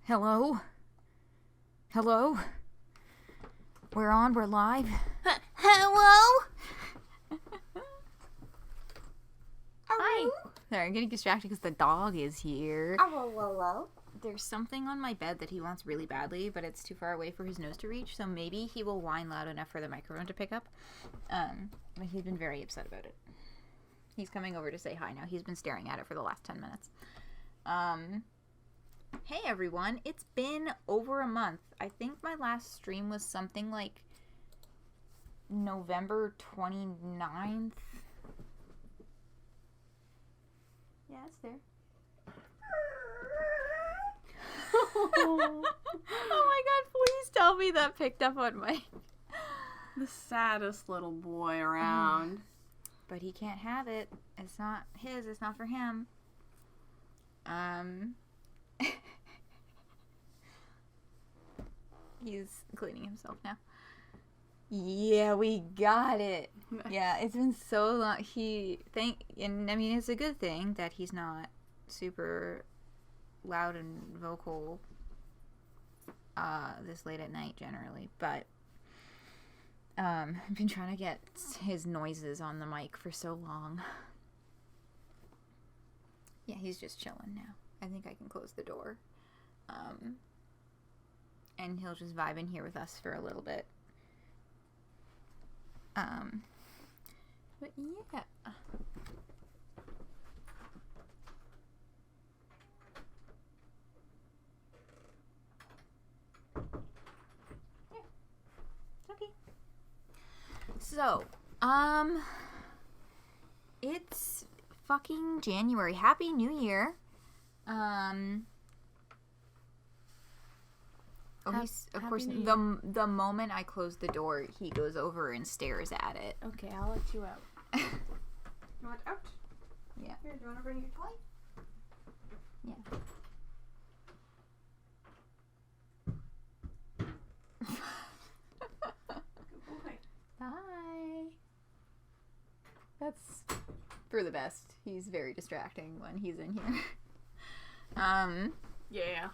Hello? Hello? We're on, we're live. Hello? Hi. Sorry, I'm getting distracted because the dog is here. Hello? There's something on my bed that he wants really badly, but it's too far away for his nose to reach, so maybe he will whine loud enough for the microphone to pick up. But he's been very upset about it. He's coming over to say hi now. He's been staring at it for the last 10 minutes. Hey everyone, it's been over a month. I think my last stream was something like November 29th. Yeah, it's there. Oh my god, please tell me that picked up on my... The saddest little boy around. But he can't have it. It's not his, it's not for him. He's cleaning himself now. Yeah, we got it. Yeah, it's been so long. And I mean, it's a good thing that he's not super loud and vocal this late at night generally, but I've been trying to get his noises on the mic for so long. Yeah, he's just chilling now. I think I can close the door. And he'll just vibe in here with us for a little bit. But yeah. Okay. So, it's fucking January. Happy New Year. Of course, the moment I close the door, he goes over and stares at it. Okay, I'll let you out. You want out? Yeah. Here, do you want to bring your toy? Yeah. Good boy. Hi. That's for the best. He's very distracting when he's in here. Yeah.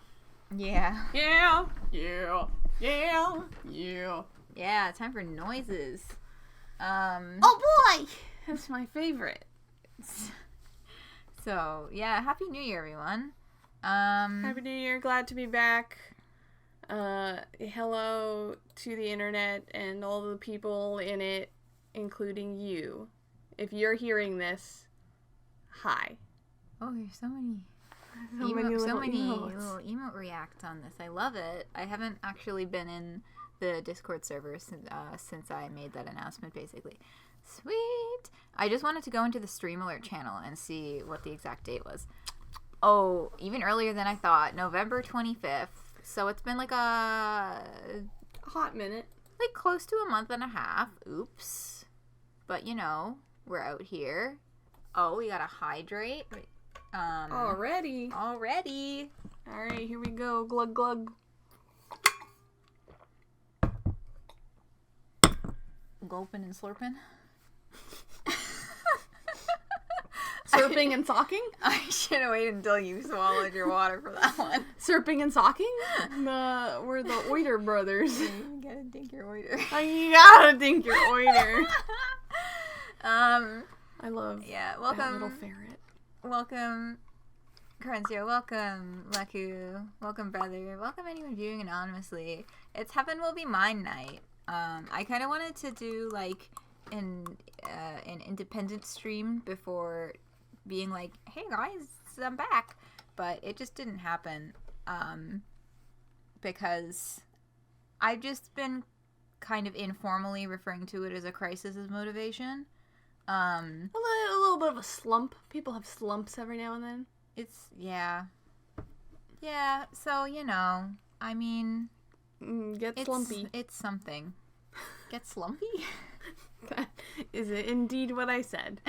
Yeah. Yeah. Yeah. Yeah. Yeah. Yeah, time for noises. Oh boy! That's my favorite. So, yeah, Happy New Year, everyone. Happy New Year. Glad to be back. Hello to the internet and all the people in it, including you. If you're hearing this, hi. Oh, there's so many So many little emote reacts on this. I love it. I haven't actually been in the Discord server since I made that announcement, basically. Sweet. I just wanted to go into the Stream Alert channel and see what the exact date was. Oh, even earlier than I thought. November 25th. So it's been like a hot minute. Like close to a month and a half. Oops. But, you know, we're out here. Oh, we gotta hydrate. Wait. Already. Alright, here we go. Glug glug. Gulping and slurping. Slurping and socking? I should have waited until you swallowed your water for that one. Slurping and socking? We're the Oiter brothers. You gotta dink your oiter. You gotta dink your oiter. I love welcome, that little ferret. Welcome, Cruncio. Welcome, Laku. Welcome, brother. Welcome, anyone viewing anonymously. It's Heaven Will Be Mine night. I kind of wanted to do like an independent stream before being like, hey guys, I'm back, but it just didn't happen because I've just been kind of informally referring to it as a crisis as motivation. A little bit of a slump. People have slumps every now and then. Yeah, so you know, I mean, get slumpy. It's something. Get slumpy? That is indeed what I said.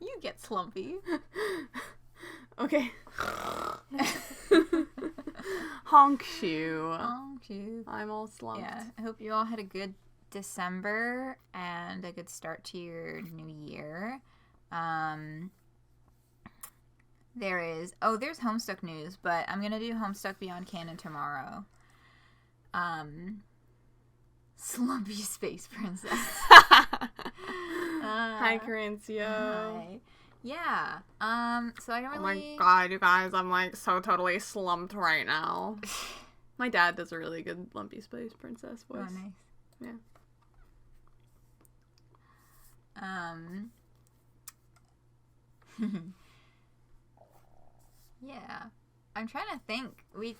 You get slumpy. Okay. Honk shoe. Honk shoe. I'm all slumped. Yeah, I hope you all had a good December and a good start to your new year. There is. Oh, there's Homestuck news, but I'm gonna do Homestuck Beyond Canon tomorrow. Slumpy Space Princess. Hi, Corincio. Hi. Yeah. So I don't Oh my really. god, you guys, I'm like so totally slumped right now. My dad does a really good Lumpy Space Princess voice. Oh, nice. Yeah. Yeah. I'm trying to think. We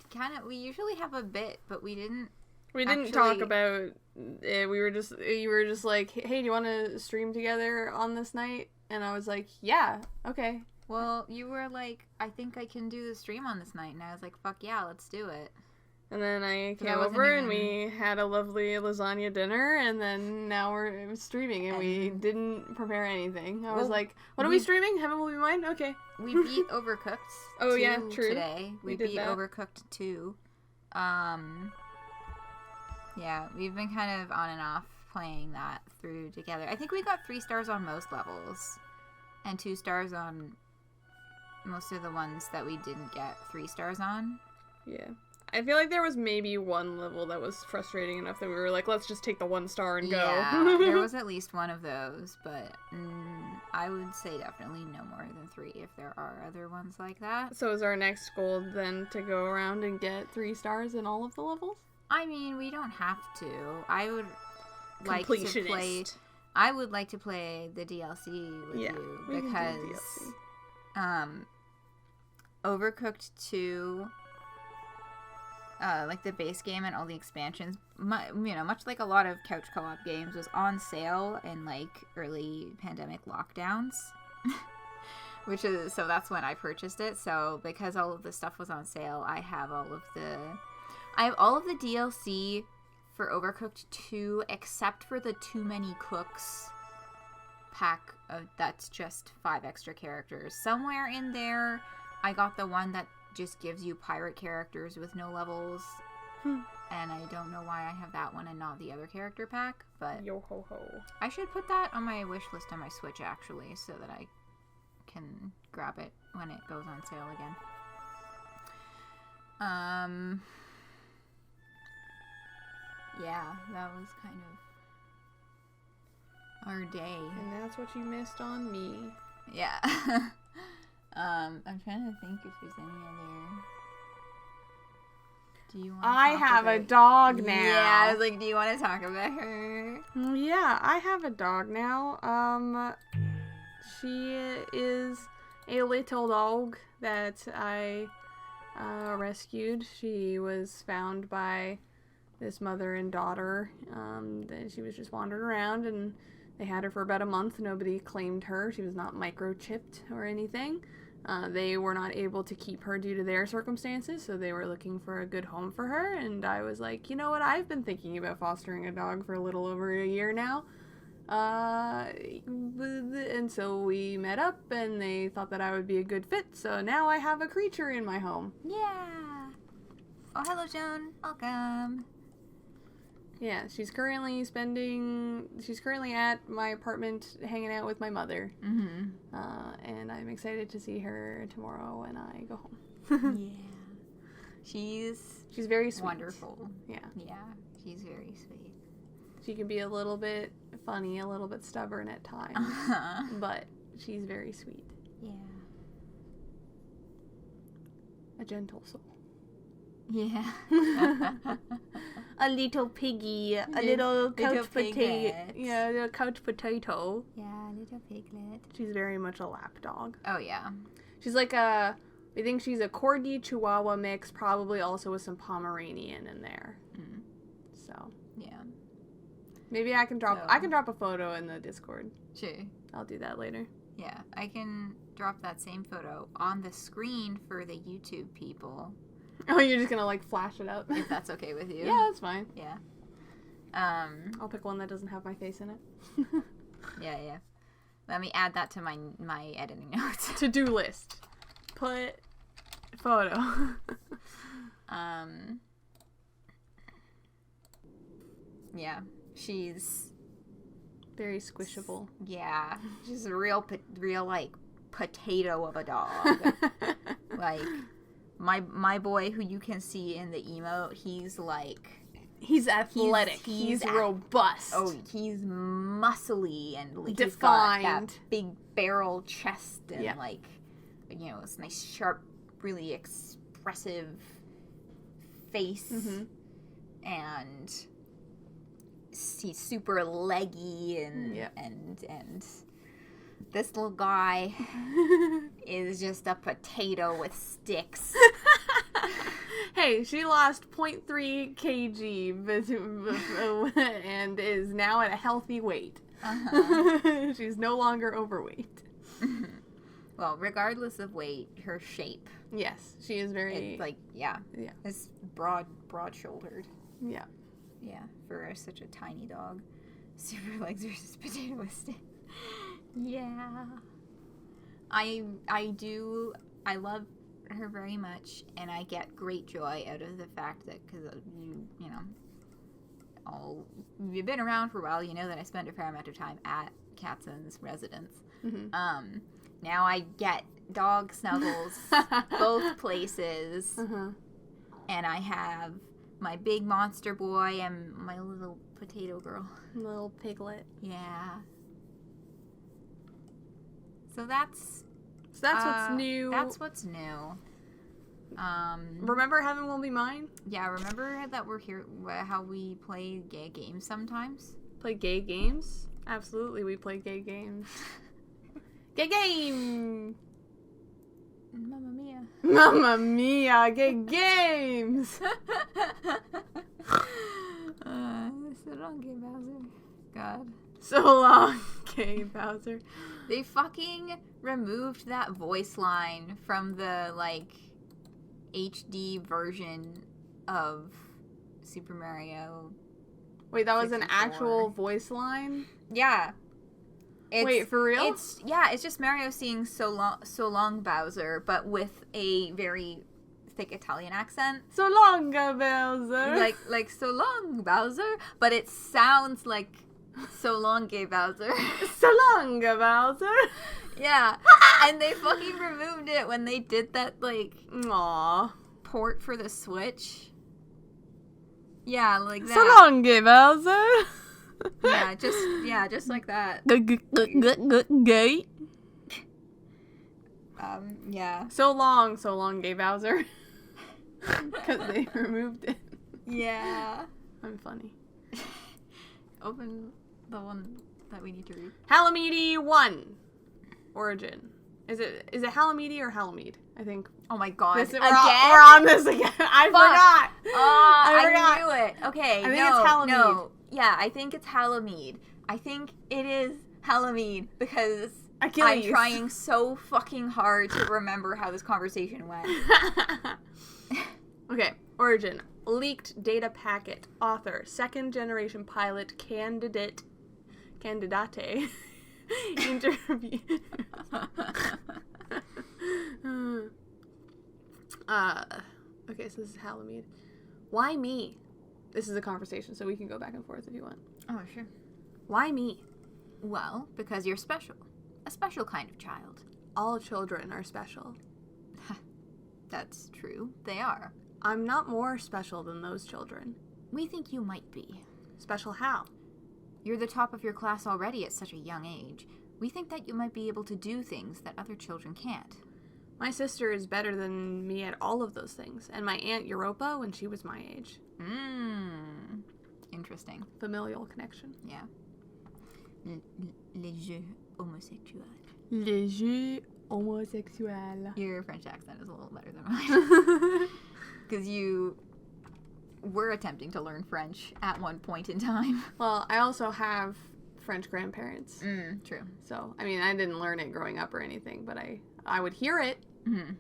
usually have a bit, but we didn't. We didn't talk about it. You were just like, hey, do you want to stream together on this night? And I was like, yeah, okay. Well, you were like, I think I can do the stream on this night. And I was like, fuck yeah, let's do it. And then I came over and we had a lovely lasagna dinner, and then now we're streaming, and we didn't prepare anything. I was like, what are we streaming? Heaven Will Be Mine? Okay. We beat Overcooked 2 yeah, true. Today. We beat Overcooked 2. Yeah, we've been kind of on and off playing that through together. I think we got 3 stars on most levels, and 2 stars on most of the ones that we didn't get 3 stars on. Yeah. I feel like there was maybe one level that was frustrating enough that we were like, let's just take the 1 star and go. Yeah, there was at least one of those, but I would say definitely no more than 3 if there are other ones like that. So is our next goal then to go around and get 3 stars in all of the levels? I mean, we don't have to. I would like to play. I would like to play the DLC with you because Overcooked 2, like the base game and all the expansions, much like a lot of couch co-op games, was on sale in like early pandemic lockdowns. So that's when I purchased it. So because all of the stuff was on sale, I have all of the DLC for Overcooked 2 except for the Too Many Cooks pack that's just 5 extra characters. Somewhere in there I got the one that just gives you pirate characters with no levels. And I don't know why I have that one and not the other character pack, but yo ho ho. I should put that on my wish list on my Switch actually, so that I can grab it when it goes on sale again. Yeah, that was kind of our day. And that's what you missed on me. Yeah. I'm trying to think if there's any other. Do you want to I have a dog now. Yeah, I was like, do you want to talk about her? Yeah, I have a dog now. She is a little dog that I rescued. She was found by this mother and daughter. She was just wandering around, and they had her for about a month. Nobody claimed her. She was not microchipped or anything. They were not able to keep her due to their circumstances, so they were looking for a good home for her, and I was like, you know what, I've been thinking about fostering a dog for a little over a year now. And so we met up, and they thought that I would be a good fit, so now I have a creature in my home. Yeah. Oh, hello, Joan. Welcome. Yeah, she's currently at my apartment hanging out with my mother. Mm-hmm. And I'm excited to see her tomorrow when I go home. Yeah. She's very sweet. Wonderful. Yeah. Yeah, she's very sweet. She can be a little bit funny, a little bit stubborn at times. But she's very sweet. Yeah. A gentle soul. Yeah. A little piggy, a little couch potato. piglet. Yeah, a little couch potato. Yeah, little piglet. She's very much a lap dog. Oh, yeah. She's like I think she's a Corgi Chihuahua mix, probably also with some Pomeranian in there. Mm. So, yeah. Maybe I can drop a photo in the Discord. Sure. I'll do that later. Yeah, I can drop that same photo on the screen for the YouTube people. Oh, you're just gonna like flash it up? If that's okay with you. Yeah, that's fine. Yeah. I'll pick one that doesn't have my face in it. Yeah. Let me add that to my editing notes. To-do list. Put photo. Yeah. She's very squishable. Yeah. She's a real like potato of a dog. Like, my boy, who you can see in the emote, he's like... He's athletic. He's robust. Oh, he's muscly and like, defined. He's got that big barrel chest and like, you know, this nice, sharp, really expressive face. And he's super leggy and this little guy is just a potato with sticks. Hey, she lost 0.3 kg and is now at a healthy weight. She's no longer overweight. Well, regardless of weight, her shape. Yes, she is very... It's broad-shouldered. Yeah. Yeah, for such a tiny dog. Super legs versus potato with sticks. Yeah. I love her very much, and I get great joy out of the fact that, because you've been around for a while, you know that I spend a fair amount of time at Katson's residence. Now I get dog snuggles both places, and I have my big monster boy and my little potato girl. Little piglet. Yeah. So that's what's new. That's what's new. Remember Heaven Will Be Mine? Yeah, remember that we're here, how we play gay games sometimes? Play gay games? Absolutely, we play gay games. Gay game! Mamma mia. Mamma mia, gay games! So long, gay Bowser. God. So long, gay Bowser. They fucking removed that voice line from the, like, HD version of Super Mario. Wait, that was 64. an actual voice line? Yeah. Wait, for real? It's just Mario singing so long Bowser, but with a very thick Italian accent. So long, Bowser. Like so long Bowser, but it sounds like so long, gay Bowser. So long, Bowser. Yeah. And they fucking removed it when they did that, like, port for the Switch. Yeah, like that. So long, gay Bowser. just like that. Gay. Yeah. So long, gay Bowser. Because they removed it. Yeah. I'm funny. Open the one that we need to read. Halamede 1. Origin. Is it Halamede or Halamede? I think. Oh my god. We're on this again. I forgot. I forgot. knew it. Okay. I think it's Halamede. No. Yeah, I think it's Halamede. I think it is Halamede because Achilles. I'm trying so fucking hard to remember how this conversation went. Okay. Origin. Leaked data packet. Author. Second generation pilot candidate. Candidate. Interview. Okay, so this is Halamede. Why me? This is a conversation, so we can go back and forth if you want. Oh, sure. Why me? Well, because you're special. A special kind of child. All children are special. That's true. They are. I'm not more special than those children. We think you might be. Special how? You're the top of your class already at such a young age. We think that you might be able to do things that other children can't. My sister is better than me at all of those things, and my Aunt Europa when she was my age. Interesting. Familial connection. Yeah. Les jeux homosexuels. Les jeux homosexuels. Your French accent is a little better than mine. Because you were attempting to learn French at one point in time. Well, I also have French grandparents. True. So, I mean, I didn't learn it growing up or anything, but I would hear it.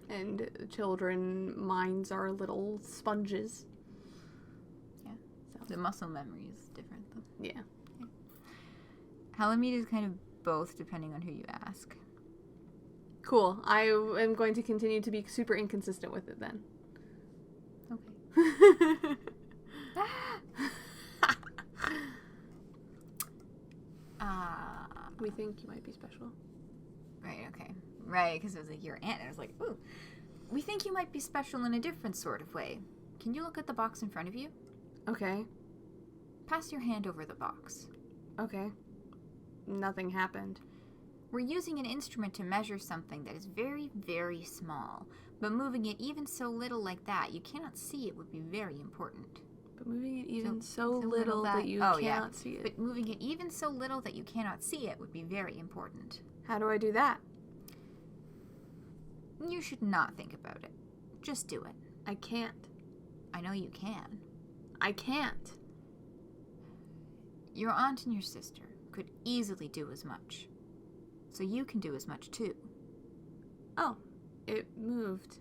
And children minds are little sponges. Yeah. So the muscle memory is different, though. Yeah. Halamede is kind of both, depending on who you ask. Cool. I am going to continue to be super inconsistent with it then. Okay. We think you might be special. Right, okay. Right, because it was like your aunt. And I was like, ooh, we think you might be special in a different sort of way. Can you look at the box in front of you? Okay. Pass your hand over the box. Okay. Nothing happened. We're using an instrument to measure something that is very, very small. But moving it even so little like that, you cannot see it would be very important. But moving it even so little that you cannot see it. But moving it even so little that you cannot see it would be very important. How do I do that? You should not think about it. Just do it. I can't. I know you can. I can't. Your aunt and your sister could easily do as much. So you can do as much too. Oh, it moved.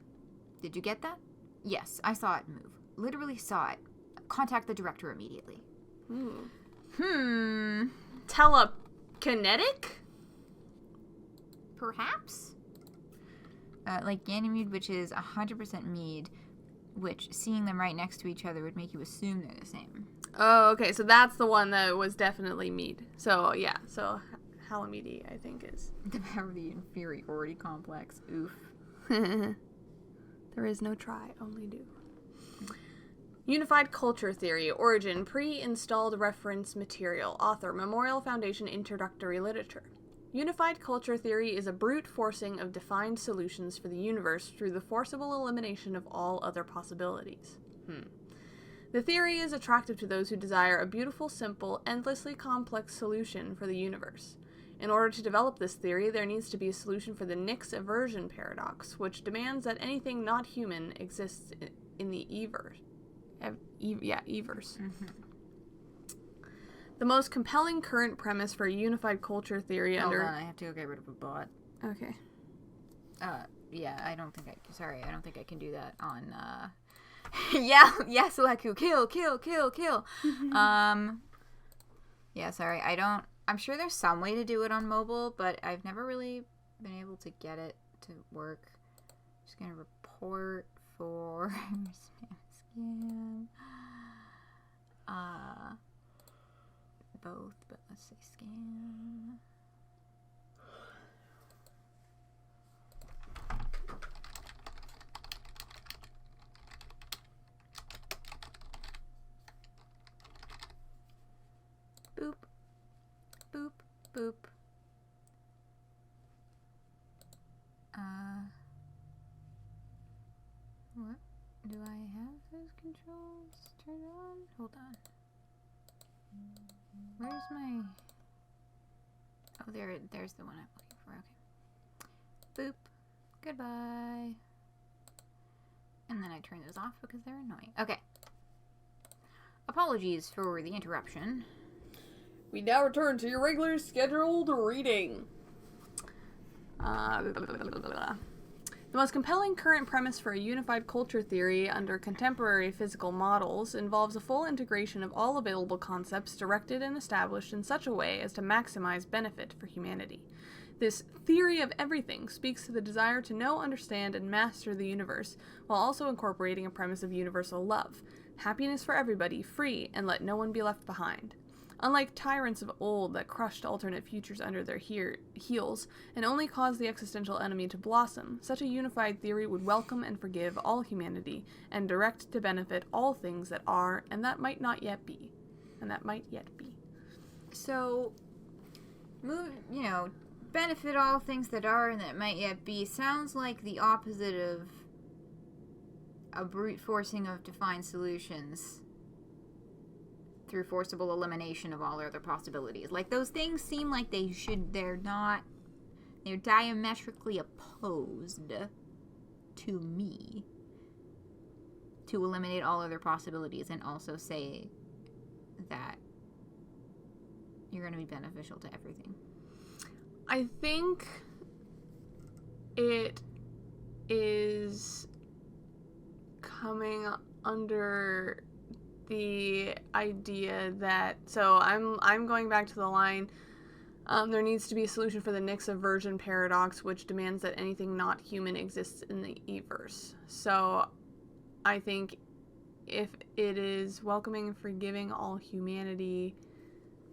Did you get that? Yes, I saw it move. Literally saw it. Contact the director immediately. Telekinetic? Perhaps? Like Ganymede, which is 100% mead, which seeing them right next to each other would make you assume they're the same. Oh, okay, so that's the one that was definitely mead. So, yeah, so Halamede, I think, is... The power of the inferiority complex. Oof. There is no try, only do. Unified Culture Theory. Origin. Pre-installed reference material. Author. Memorial Foundation Introductory Literature. Unified culture theory is a brute forcing of defined solutions for the universe through the forcible elimination of all other possibilities. The theory is attractive to those who desire a beautiful, simple, endlessly complex solution for the universe. In order to develop this theory, there needs to be a solution for the Nix aversion paradox, which demands that anything not human exists in the Everse. The most compelling current premise for a unified culture theory Hold on, I have to go get rid of a bot. Okay. Yeah, I don't think I can do that on, yeah, Leku, kill. Yeah, sorry, I'm sure there's some way to do it on mobile, but I've never really been able to get it to work. Just gonna report for spam scam. Both, but let's say scam. Boop. Boop. Boop. What? Do I have those controls turned on? Hold on. Where's my... Oh, there's the one I'm looking for. Okay. Boop. Goodbye. And then I turn those off because they're annoying. Okay. Apologies for the interruption. We now return to your regular scheduled reading. The most compelling current premise for a unified culture theory under contemporary physical models involves a full integration of all available concepts directed and established in such a way as to maximize benefit for humanity. This theory of everything speaks to the desire to know, understand, and master the universe, while also incorporating a premise of universal love, happiness for everybody, free, and let no one be left behind. Unlike tyrants of old that crushed alternate futures under their heels and only caused the existential enemy to blossom, such a unified theory would welcome and forgive all humanity and direct to benefit all things that are and that might not yet be. And that might yet be. So, benefit all things that are and that might yet be sounds like the opposite of a brute forcing of defined solutions through forcible elimination of all other possibilities. Like, those things seem like they're diametrically opposed to me. To eliminate all other possibilities and also say that you're going to be beneficial to everything. I think it is coming under the idea that, so I'm going back to the line, there needs to be a solution for the Nix aversion paradox, which demands that anything not human exists in the Everse. So I think if it is welcoming and forgiving all humanity,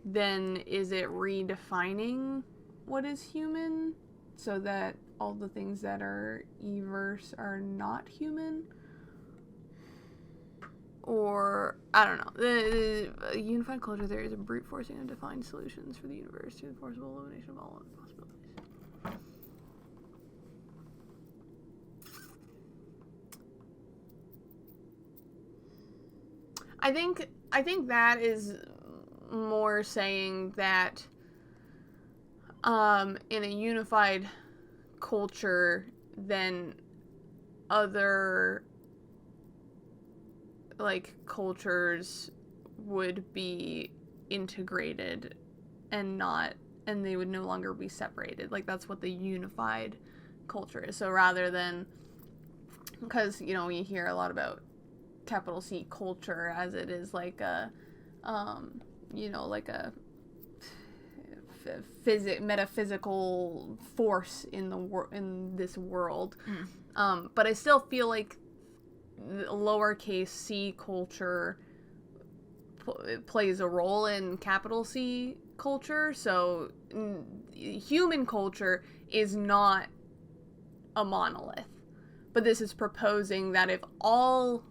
then is it redefining what is human so that all the things that are Everse are not human. Or, I don't know. The unified culture there is a brute forcing and defined solutions for the universe to enforceable elimination of all possibilities. I think that is more saying that in a unified culture then other like cultures would be integrated and they would no longer be separated. Like that's what the unified culture is. So rather than, because you know we hear a lot about capital C culture as it is like a you know, like a metaphysical force in the in this world. But I still feel like lowercase c culture plays a role in capital C culture. So human culture is not a monolith. But this is proposing that if all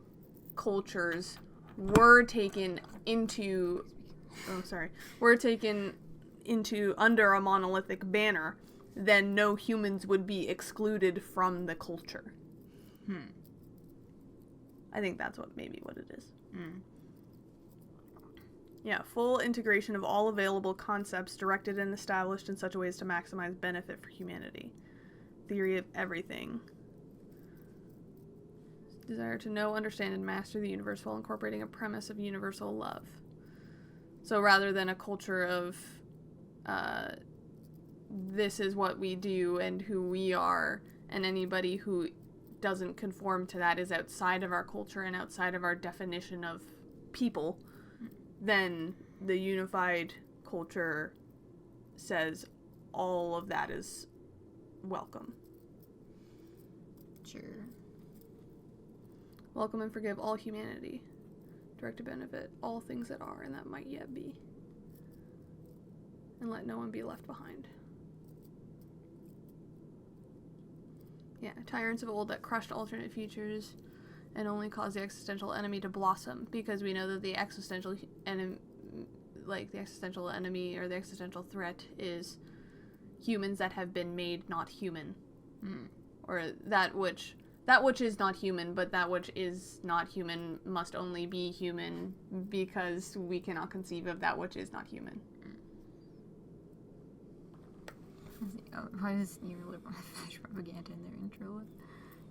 cultures were taken into under a monolithic banner, then no humans would be excluded from the culture. I think that's what it is. Yeah, full integration of all available concepts directed and established in such a way as to maximize benefit for humanity. Theory of everything. Desire to know, understand, and master the universe while incorporating a premise of universal love. So rather than a culture of this is what we do and who we are, and anybody who doesn't conform to that is outside of our culture and outside of our definition of people, then the unified culture says all of that is welcome. Sure. Welcome and forgive all humanity. Direct to benefit all things that are and that might yet be. And let no one be left behind. Yeah, tyrants of old that crushed alternate futures and only caused the existential enemy to blossom, because we know that the existential enemy, or the existential threat is humans that have been made not human. Or that which is not human, but that which is not human must only be human because we cannot conceive of that which is not human. Why does neoliberal flash propaganda in their intro?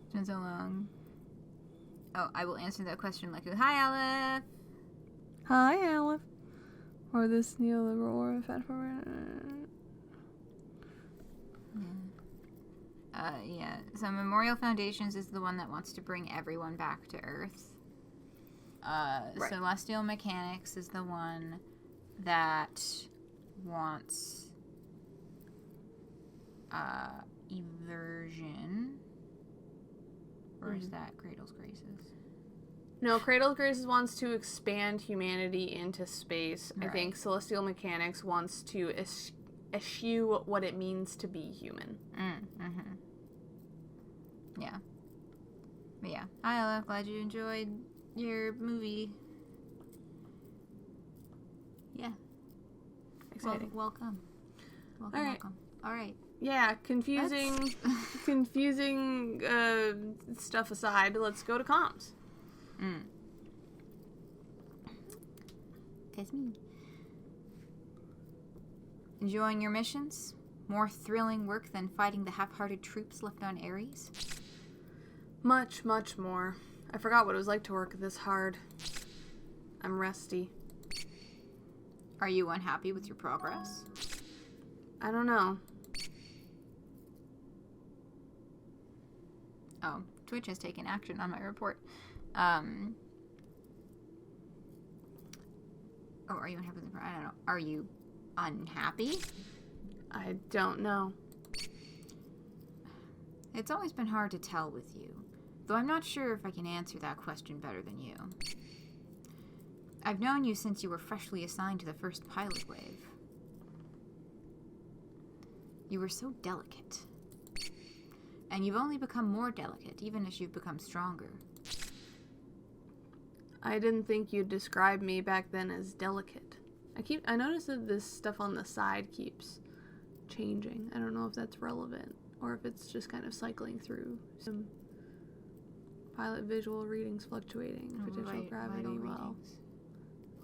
It's been so long. Oh, I will answer that question like, hi, Aleph. Hi, Aleph. Or this neoliberal or flash propaganda. Yeah. So Memorial Foundations is the one that wants to bring everyone back to Earth. Right. Celestial Mechanics is the one that wants eversion. Or is that Cradle's Graces? No, Cradle's Graces wants to expand humanity into space. Right. I think Celestial Mechanics wants to eschew what it means to be human. Yeah. But yeah. Hi, Ella. Glad you enjoyed your movie. Yeah. Exciting. Welcome. All right. Welcome. All right. Yeah, confusing stuff aside, let's go to comms. That's me. Enjoying your missions? More thrilling work than fighting the half-hearted troops left on Ares? Much, much more. I forgot what it was like to work this hard. I'm rusty. Are you unhappy with your progress? I don't know. Oh, Twitch has taken action on my report. Oh, are you unhappy with the I don't know. Are you unhappy? I don't know. It's always been hard to tell with you, though I'm not sure if I can answer that question better than you. I've known you since you were freshly assigned to the first pilot wave. You were so delicate. And you've only become more delicate, even as you've become stronger. I didn't think you'd describe me back then as delicate. I noticed that this stuff on the side keeps changing. I don't know if that's relevant, or if it's just kind of cycling through some pilot visual readings fluctuating, potential gravity, readings.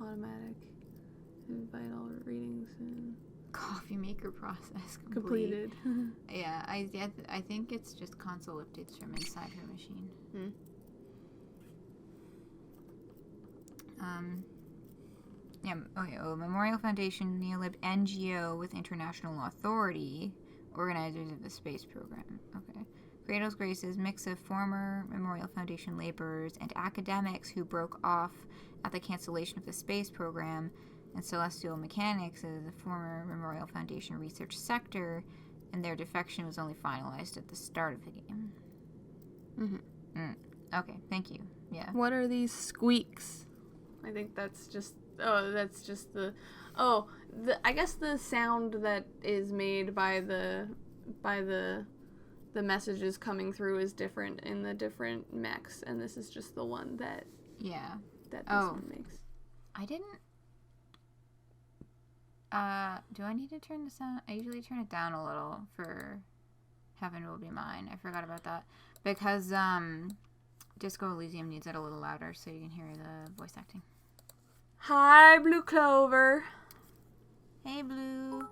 Automatic, and vital readings, and coffee maker process completed. Yeah, I think it's just console updates from inside her machine. Memorial Foundation, Neolib NGO with international authority, organizers of the space program. Okay. Cradle's Graces, mix of former Memorial Foundation laborers and academics who broke off at the cancellation of the space program, and Celestial Mechanics is a former Memorial Foundation research sector, and their defection was only finalized at the start of the game. Okay, thank you. Yeah. What are these squeaks? I think that's just I guess the sound that is made by the messages coming through is different in the different mechs, and this is just the one that this one makes. I didn't do I need to turn the sound? I usually turn it down a little for Heaven Will Be Mine. I forgot about that because Disco Elysium needs it a little louder so you can hear the voice acting. Hi, Blue Clover. Hey, Blue.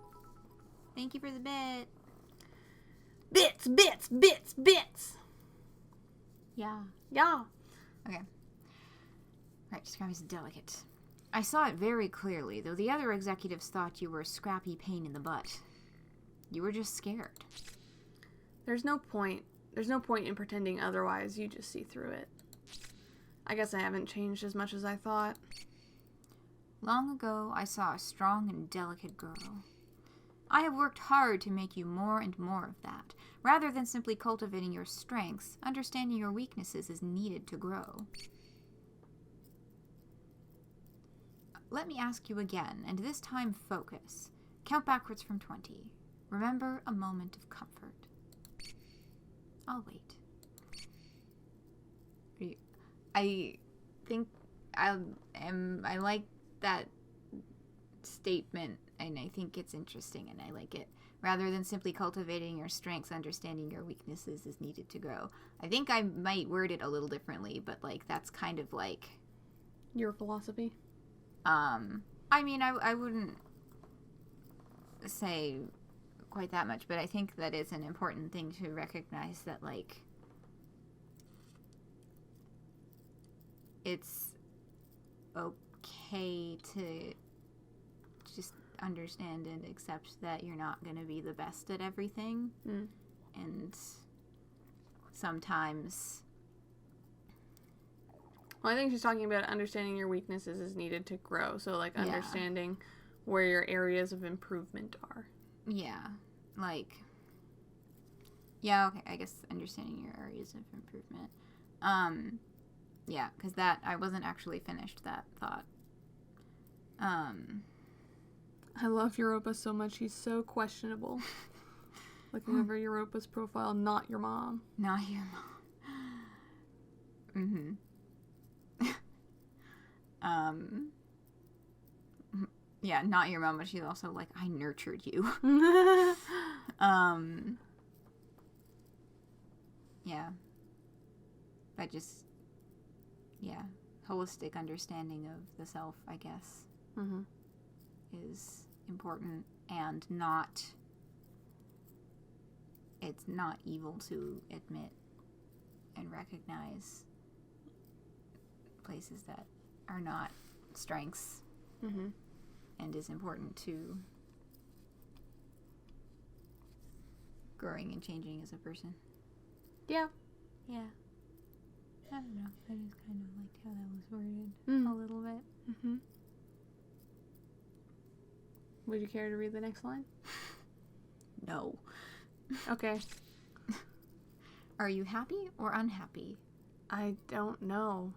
Thank you for the bit. Bits, bits, bits, bits. Yeah. Yeah. Okay. Right, describe as delicate. I saw it very clearly, though the other executives thought you were a scrappy pain in the butt. You were just scared. There's no point. There's no point in pretending otherwise. You just see through it. I guess I haven't changed as much as I thought. Long ago, I saw a strong and delicate girl. I have worked hard to make you more and more of that. Rather than simply cultivating your strengths, understanding your weaknesses is needed to grow. Let me ask you again, and this time focus. Count backwards from 20. Remember a moment of comfort. I'll wait. I think I like that statement, and I think it's interesting, and I like it. Rather than simply cultivating your strengths, understanding your weaknesses is needed to grow. I think I might word it a little differently, but like that's kind of like your philosophy. I mean, I wouldn't say quite that much, but I think that it's an important thing to recognize that, like, it's okay to just understand and accept that you're not going to be the best at everything. And sometimes... Well, I think she's talking about understanding your weaknesses is needed to grow. So, like, understanding where your areas of improvement are. Yeah. Like... Yeah, okay, I guess understanding your areas of improvement. Yeah, because that... I wasn't actually finished that thought. I love Europa so much. He's so questionable. Looking over Europa's profile, not your mom. Not your mom. Yeah, not your mom, but she's also like, I nurtured you. Yeah. But just, yeah, holistic understanding of the self, I guess, is important, and it's not evil to admit and recognize places that are not strengths, and is important to growing and changing as a person. Yeah. Yeah. I don't know. I just kind of liked how that was worded a little bit. Would you care to read the next line? No. Okay. Are you happy or unhappy? I don't know.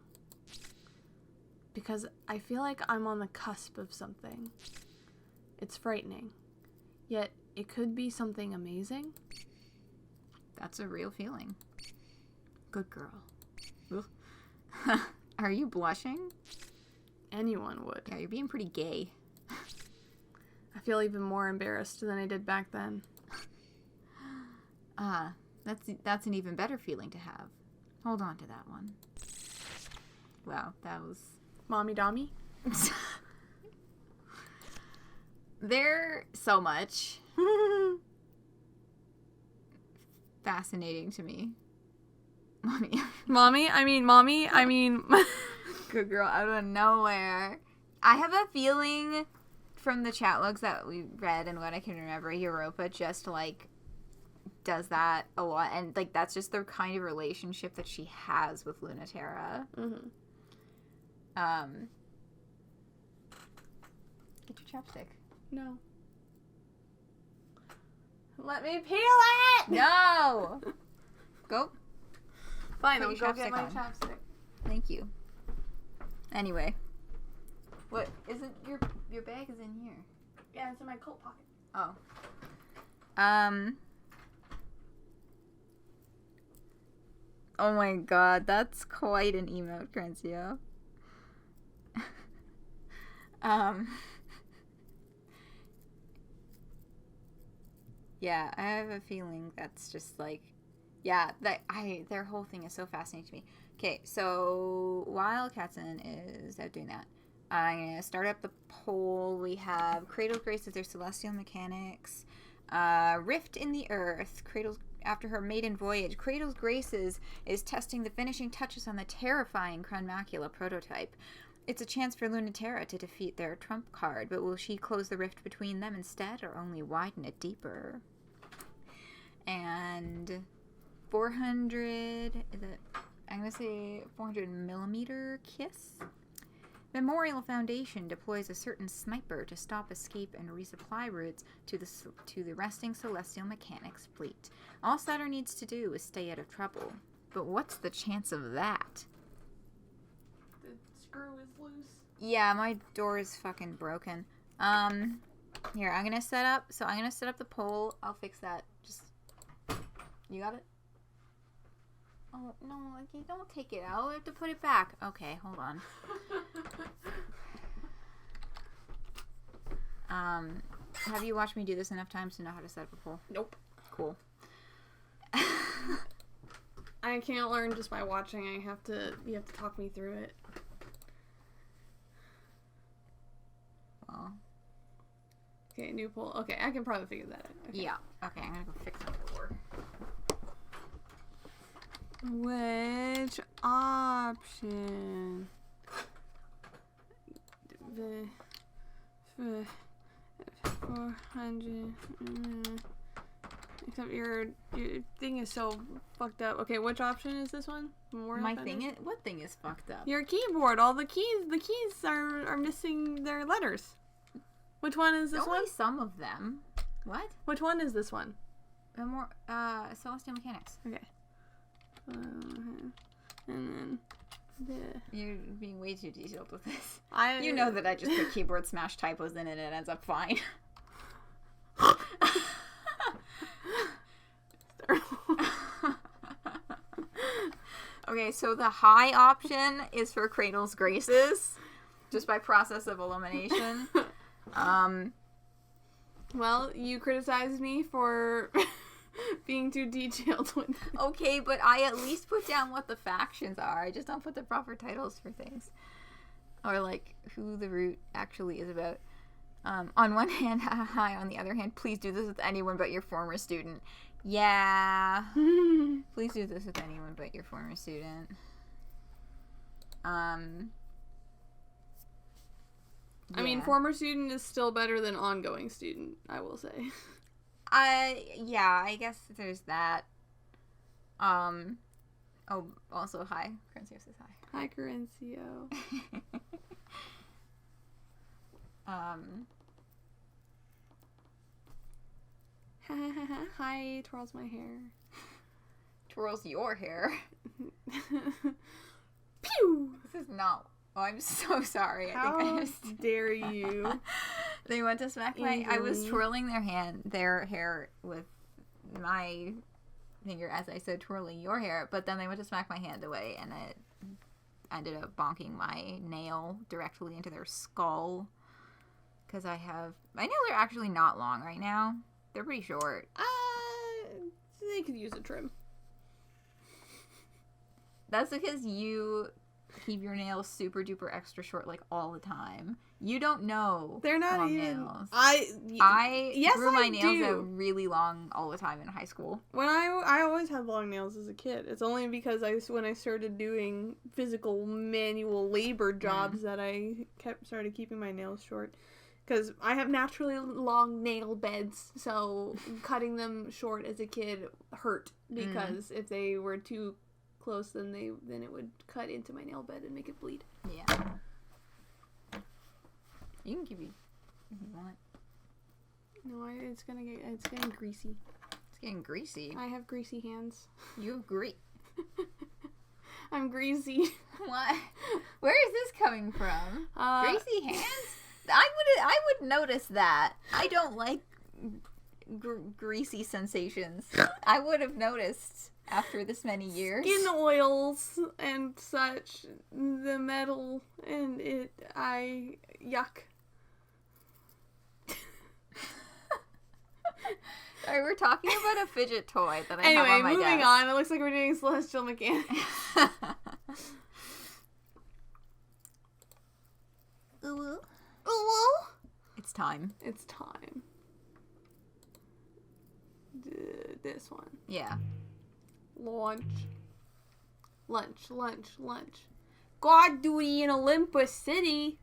Because I feel like I'm on the cusp of something. It's frightening. Yet, it could be something amazing. That's a real feeling. Good girl. Are you blushing? Anyone would. Yeah, you're being pretty gay. I feel even more embarrassed than I did back then. That's an even better feeling to have. Hold on to that one. Wow, that was... Mommy Dommy? They're so much fascinating to me. Mommy, I mean... Good girl out of nowhere. I have a feeling from the chat logs that we read and what I can remember, Europa just, like, does that a lot. And, like, that's just the kind of relationship that she has with Luna-Terra. Mm-hmm. Get your chapstick. No. Let me peel it! No! Go. Fine, Put I'll your go get chapstick my on. chapstick. Thank you. Anyway. What? Isn't your bag is in here? Yeah, it's in my coat pocket. Oh. Oh my god, that's quite an emote, Crencio. Yeah, I have a feeling that's just like, yeah, their whole thing is so fascinating to me. Okay, so while Katzen is out doing that, I'm going to start up the poll. We have Cradle's Grace as their celestial mechanics. Rift in the Earth. Cradle's, after her maiden voyage, Cradle's Graces is testing the finishing touches on the terrifying Crown Macula prototype. It's a chance for Luna-Terra to defeat their trump card, but will she close the rift between them instead, or only widen it deeper? And 400, I'm going to say 400 millimeter kiss. Memorial Foundation deploys a certain sniper to stop escape and resupply routes to the resting Celestial Mechanics fleet. All Saturn needs to do is stay out of trouble. But what's the chance of that? The screw is loose. Yeah, my door is fucking broken. Here, I'm gonna set up the poll. I'll fix that. Just, you got it? Oh, no, like, you don't take it out. I have to put it back. Okay, hold on. Have you watched me do this enough times to know how to set up a poll? Nope. Cool. I can't learn just by watching. You have to talk me through it. Well. Okay, new poll. Okay, I can probably figure that out. Okay. Yeah. Okay, I'm gonna go fix my door. Which option? The 400. Except your thing is so fucked up. Okay, which option is this one? My thing is, what thing is fucked up? Your keyboard. All the keys are missing their letters. Which one is this one? Only some of them. What? Which one is this one? More Celestial Mechanics. Okay. And then You're being way too detailed with this. I You know that I just put keyboard smash typos in it and it ends up fine. Okay, so the high option is for Cradle's Graces, just by process of elimination. Well, you criticized me for being too detailed with it. Okay, but I at least put down what the factions are. I just don't put the proper titles for things. Or, like, who the root actually is about. On one hand, hi. On the other hand, please do this with anyone but your former student. Yeah. Please do this with anyone but your former student. I mean, Yeah. former student is still better than ongoing student, I will say. Yeah, I guess there's that. Oh, also, hi. Crencio says hi. Hi, Carencio. Hi, twirls my hair. Twirls your hair. Pew! This is not... Oh, I'm so sorry. I think I How just... dare you? They went to smack my... I was twirling their hair with my finger, as I said, twirling your hair, but then they went to smack my hand away, and it ended up bonking my nail directly into their skull. Because my nails are actually not long right now. They're pretty short. They could use a trim. That's because you keep your nails super duper extra short, like, all the time. You don't know. They're not long even. nails. I grew my nails out really long all the time in high school. When I always had long nails as a kid. It's only because when I started doing physical manual labor jobs that I started keeping my nails short. Because I have naturally long nail beds, so cutting them short as a kid hurt. Because if they were too close, then it would cut into my nail bed and make it bleed. Yeah. You can keep it if you want. No, it's getting greasy. It's getting greasy. I have greasy hands. You have I'm greasy. What? Where is this coming from? Greasy hands? I would notice that. I don't like greasy sensations. I would have noticed after this many years. Skin oils and such, the metal, and yuck. Sorry, we're talking about a fidget toy that I have on my desk. Moving on. It looks like we're doing Celestial Mechanics. Ooh. It's time. This one. Yeah. Lunch. God duty in Olympus City.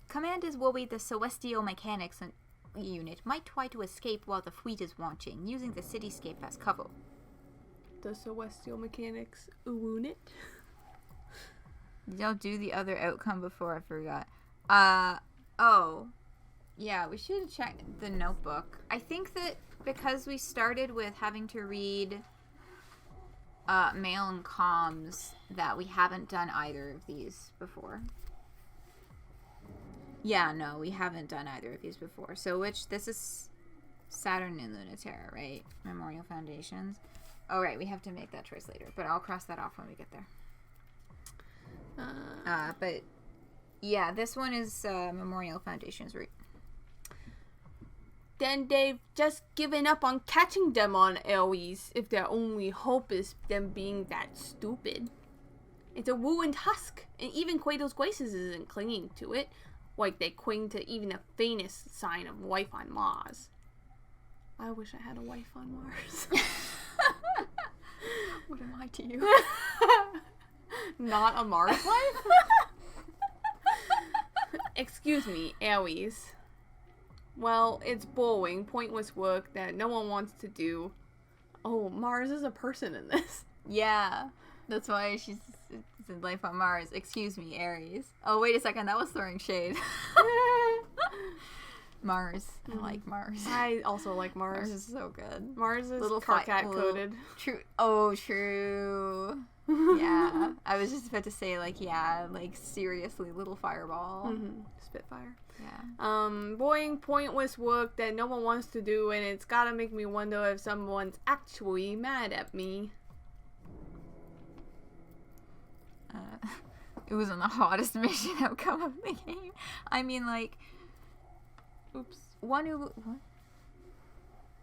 Commanders worry the Celestial Mechanics unit might try to escape while the fleet is watching, using the cityscape as cover. The Celestial Mechanics unit? Don't do the other outcome before I forgot. Oh. Yeah, we should check the notebook. I think that because we started with having to read mail and comms, that we haven't done either of these before. Yeah, no, we haven't done either of these before. So this is Saturn and Luna-Terra, right? Memorial Foundations. Oh, right, we have to make that choice later, but I'll cross that off when we get there. But yeah, this one is Memorial Foundations route. Then they've just given up on catching them on Eloise if their only hope is them being that stupid. It's a ruined husk, and even Quato's Graces isn't clinging to it, like they cling to even the faintest sign of life on Mars. I wish I had a wife on Mars. What am I to you? Not a Mars wife? Excuse me, Aries. Well, it's boring, pointless work that no one wants to do. Oh, Mars is a person in this. Yeah, that's why she's in life on Mars. Excuse me, Aries. Oh, wait a second, that was throwing shade. Mars. I like Mars. I also like Mars. Mars is so good. Mars is Carcat coded. True. Oh, true. Yeah. I was just about to say, like, yeah, like, seriously, little fireball. Mm-hmm. Spitfire. Yeah. Boring, pointless work that no one wants to do, and it's gotta make me wonder if someone's actually mad at me. It was on the hottest mission outcome of the game. I mean, like, oops. What? Oh,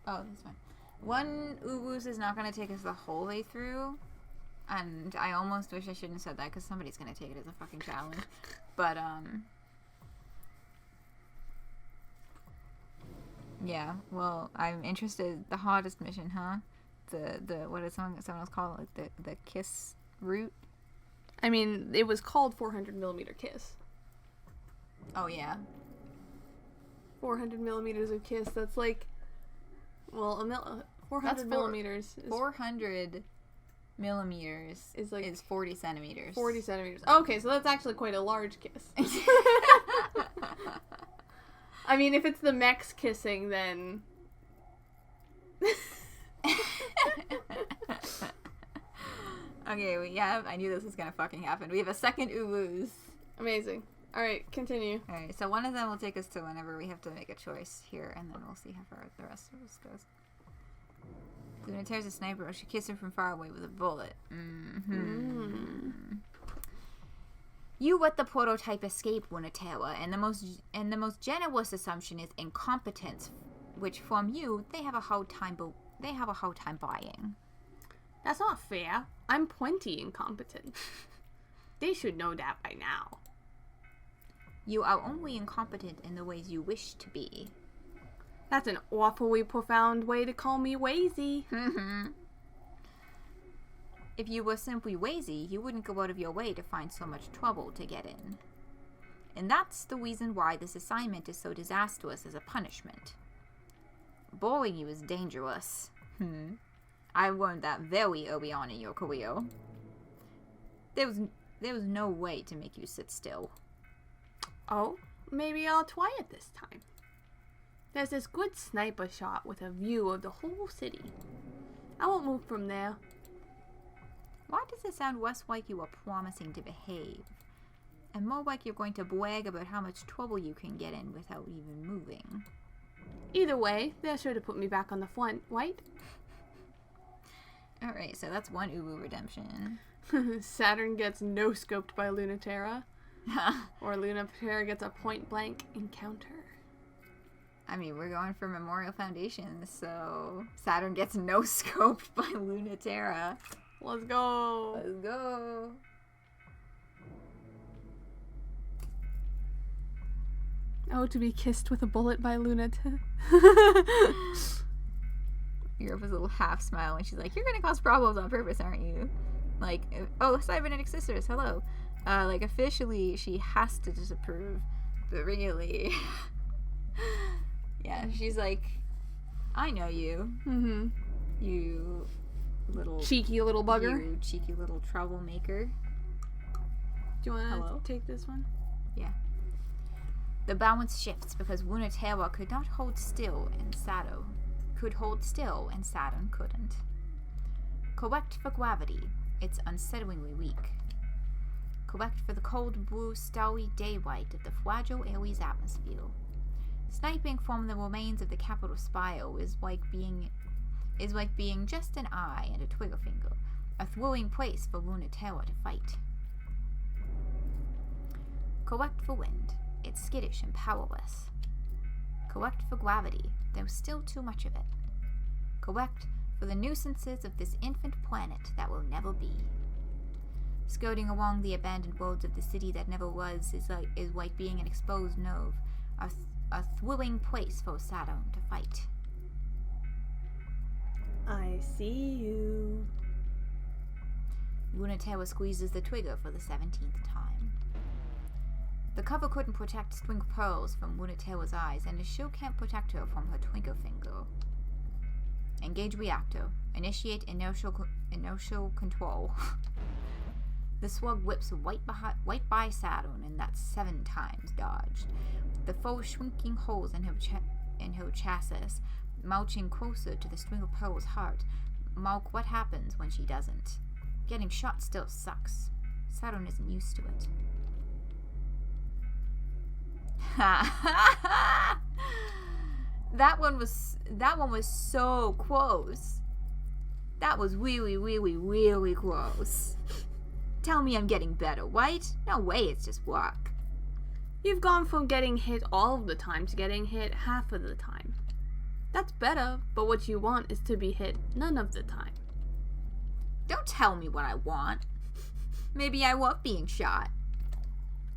that's fine. One Uwus is not going to take us the whole way through. And I almost wish I shouldn't have said that, because somebody's going to take it as a fucking challenge. But, yeah, well, I'm interested. The hottest mission, huh? The what did someone else call it? Like, the kiss route? I mean, it was called 400mm kiss. Oh, yeah. 400mm of kiss, that's like, well, 400 millimeters. 400 millimeters is 40 centimeters. 40 centimeters. Okay, so that's actually quite a large kiss. I mean, if it's the mechs kissing, then... Okay, I knew this was gonna fucking happen. We have a second Uwus. Amazing. Alright, continue. Alright, so one of them will take us to whenever we have to make a choice here, and then we'll see how far the rest of us goes. Luna-Terra's a sniper. I should kiss her from far away with a bullet. You let the prototype escape, Luna-Terra, and the most generous assumption is incompetence, which from you they have a hard time buying. That's not fair. I'm plenty incompetent. They should know that by now. You are only incompetent in the ways you wish to be. That's an awfully profound way to call me lazy. If you were simply lazy, you wouldn't go out of your way to find so much trouble to get in. And that's the reason why this assignment is so disastrous as a punishment. Boring you is dangerous. I learned that very early on in your career. There was no way to make you sit still. Oh, maybe I'll try it this time. There's this good sniper shot with a view of the whole city. I won't move from there. Why does it sound less like you are promising to behave, and more like you're going to brag about how much trouble you can get in without even moving? Either way, they're sure to put me back on the front, right? Alright, so that's one Ubu redemption. Saturn gets no-scoped by Luna-Terra. Or Luna-Terra gets a point-blank encounter. I mean, we're going for Memorial Foundation, so Saturn gets no-scoped by Luna-Terra. Let's go! Let's go! Oh, to be kissed with a bullet by Luna-Terra. Europe was a little half smiling. She's like, you're gonna cause problems on purpose, aren't you? Like, oh, cybernetic sisters, hello. Like, officially, she has to disapprove, but really... yeah, she's like, I know you. You little... cheeky little bugger. You cheeky little troublemaker. Do you want to take this one? Yeah. The balance shifts because Luna-Terra could not hold still and Saturn couldn't. Correct for gravity, it's unsettlingly weak. Correct for the cold blue starry daylight of the fragile Aries atmosphere. Sniping from the remains of the capital spire is like being just an eye and a trigger finger, a thrilling place for Luna-Terra to fight. Correct for wind, it's skittish and powerless. Correct for gravity, there's still too much of it. Correct for the nuisances of this infant planet that will never be. Skirting along the abandoned roads of the city that never was is like being an exposed nerve, a thrilling place for Saturn to fight. I see you. Luna-Terra squeezes the trigger for the 17th time. The cover couldn't protect String Pearls from Luna-Terra's eyes, and it sure can't protect her from her trigger finger. Engage reactor. Initiate inertial control. The slug whips right by Saturn, and that's 7 times dodged. The foe shrinking holes in her chassis, marching closer to the String of Pearl's heart, mark what happens when she doesn't. Getting shot still sucks. Saturn isn't used to it. That one was so close. That was really, really, really close. Tell me I'm getting better, right? No way, it's just luck. You've gone from getting hit all of the time to getting hit half of the time. That's better, but what you want is to be hit none of the time. Don't tell me what I want. Maybe I love being shot.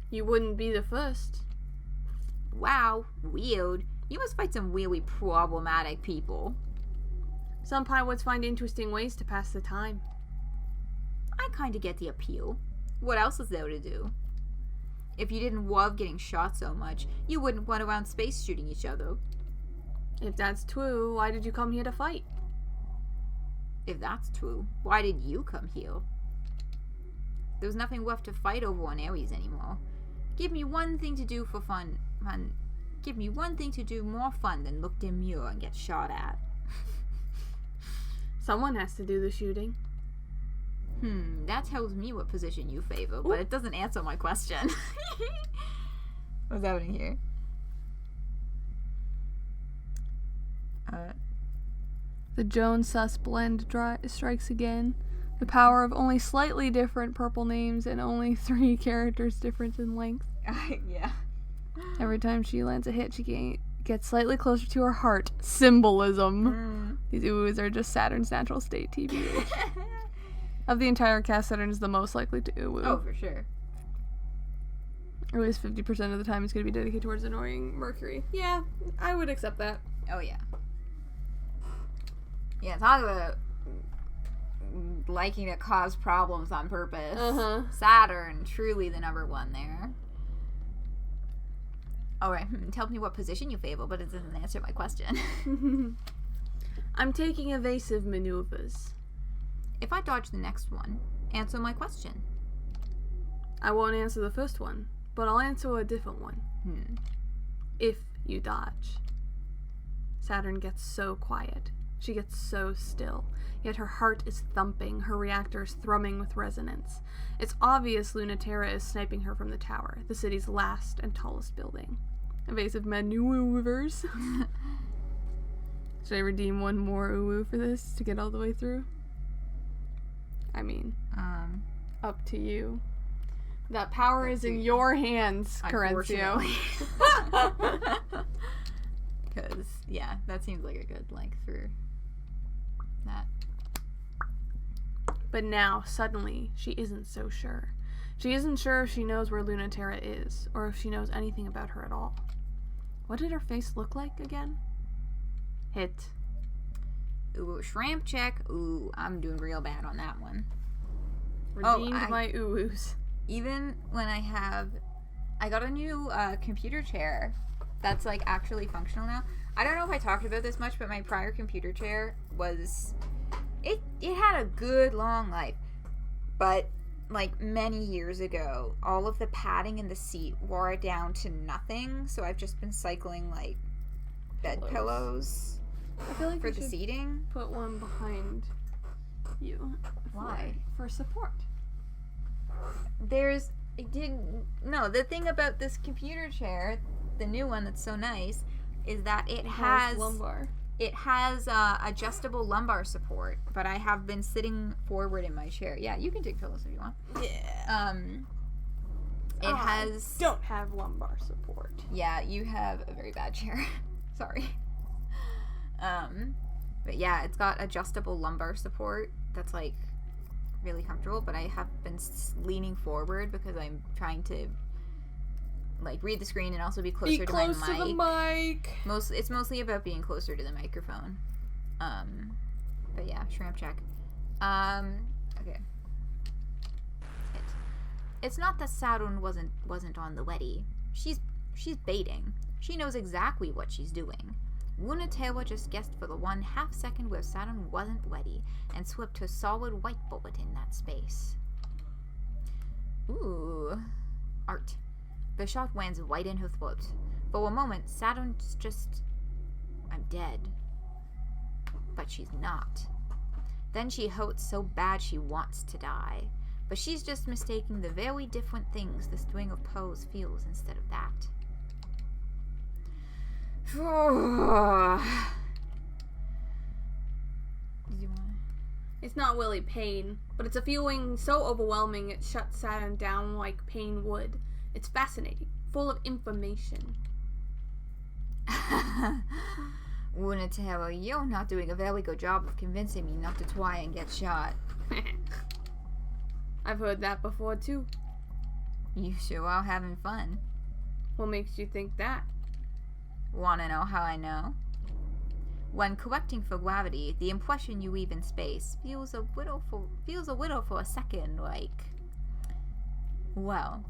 You wouldn't be the first. Wow, weird. You must fight some really problematic people. Some pilots find interesting ways to pass the time. I kinda get the appeal. What else is there to do? If you didn't love getting shot so much, you wouldn't run around space shooting each other. If that's true, why did you come here to fight? If that's true, why did you come here? There's nothing left to fight over on Ares anymore. Give me one thing to do for fun. Give me one thing to do more fun than look demure and get shot at. Someone has to do the shooting. That tells me what position you favor, but it doesn't answer my question. What's happening here? The Jones-Suss blend strikes again. The power of only slightly different purple names and only 3 characters different in length. Yeah. Every time she lands a hit, she gets slightly closer to her heart. Symbolism. These oohs are just Saturn's natural state, TBH. Of the entire cast, Saturn is the most likely to ooh. Oh, for sure. Or at least 50% of the time it's going to be dedicated towards annoying Mercury. Yeah, I would accept that. Oh, yeah. Yeah, talk about liking to cause problems on purpose. Saturn, truly the number one there. Alright, tell me what position you favor, but it doesn't answer my question. I'm taking evasive maneuvers. If I dodge the next one, answer my question. I won't answer the first one, but I'll answer a different one. If you dodge. Saturn gets so quiet. She gets so still, yet her heart is thumping, her reactors thrumming with resonance. It's obvious Luna-Terra is sniping her from the tower, the city's last and tallest building. Evasive maneuvers. Should I redeem one more uwu for this to get all the way through? I mean, up to you. That power is in your hands, Carencio. Because, yeah, that seems like a good length for that. But now, suddenly, she isn't so sure. She isn't sure if she knows where Luna-Terra is, or if she knows anything about her at all. What did her face look like again? Hit. Ooh, shrimp check. Ooh, I'm doing real bad on that one. Redeemed my oohs. Even when I got a new computer chair that's like actually functional now. I don't know if I talked about this much, but my prior computer chair was, it had a good long life, but like many years ago, all of the padding in the seat wore it down to nothing, so I've just been cycling like bed pillows I feel like for the seating. Put one behind you. Why? For support. The thing about this computer chair, the new one that's so nice, is that it has lumbar. It has adjustable lumbar support, but I have been sitting forward in my chair. Yeah, you can take pillows if you want. Yeah. Don't have lumbar support. Yeah, you have a very bad chair. Sorry. But yeah, it's got adjustable lumbar support that's like really comfortable, but I have been leaning forward because I'm trying to like read the screen and also be closer to my mic. To the mic. It's mostly about being closer to the microphone. But yeah, shrimp check. Okay. It's not that Saturn wasn't on the weddy. She's baiting. She knows exactly what she's doing. Luna-Terra just guessed for the 1/2 second where Saturn wasn't weddy and swept her solid white bullet in that space. Ooh. Art. The shot lands right in her throat. For a moment, Saturn's just... I'm dead. But she's not. Then she hurts so bad she wants to die. But she's just mistaking the very different things the string of pearls feels instead of that. Did you want to... It's not really pain, but it's a feeling so overwhelming it shuts Saturn down like pain would. It's fascinating, full of information. Luna-Terra, you're not doing a very good job of convincing me not to try and get shot. I've heard that before, too. You sure are having fun. What makes you think that? Want to know how I know? When correcting for gravity, the impression you leave in space feels a little for a second like... Well,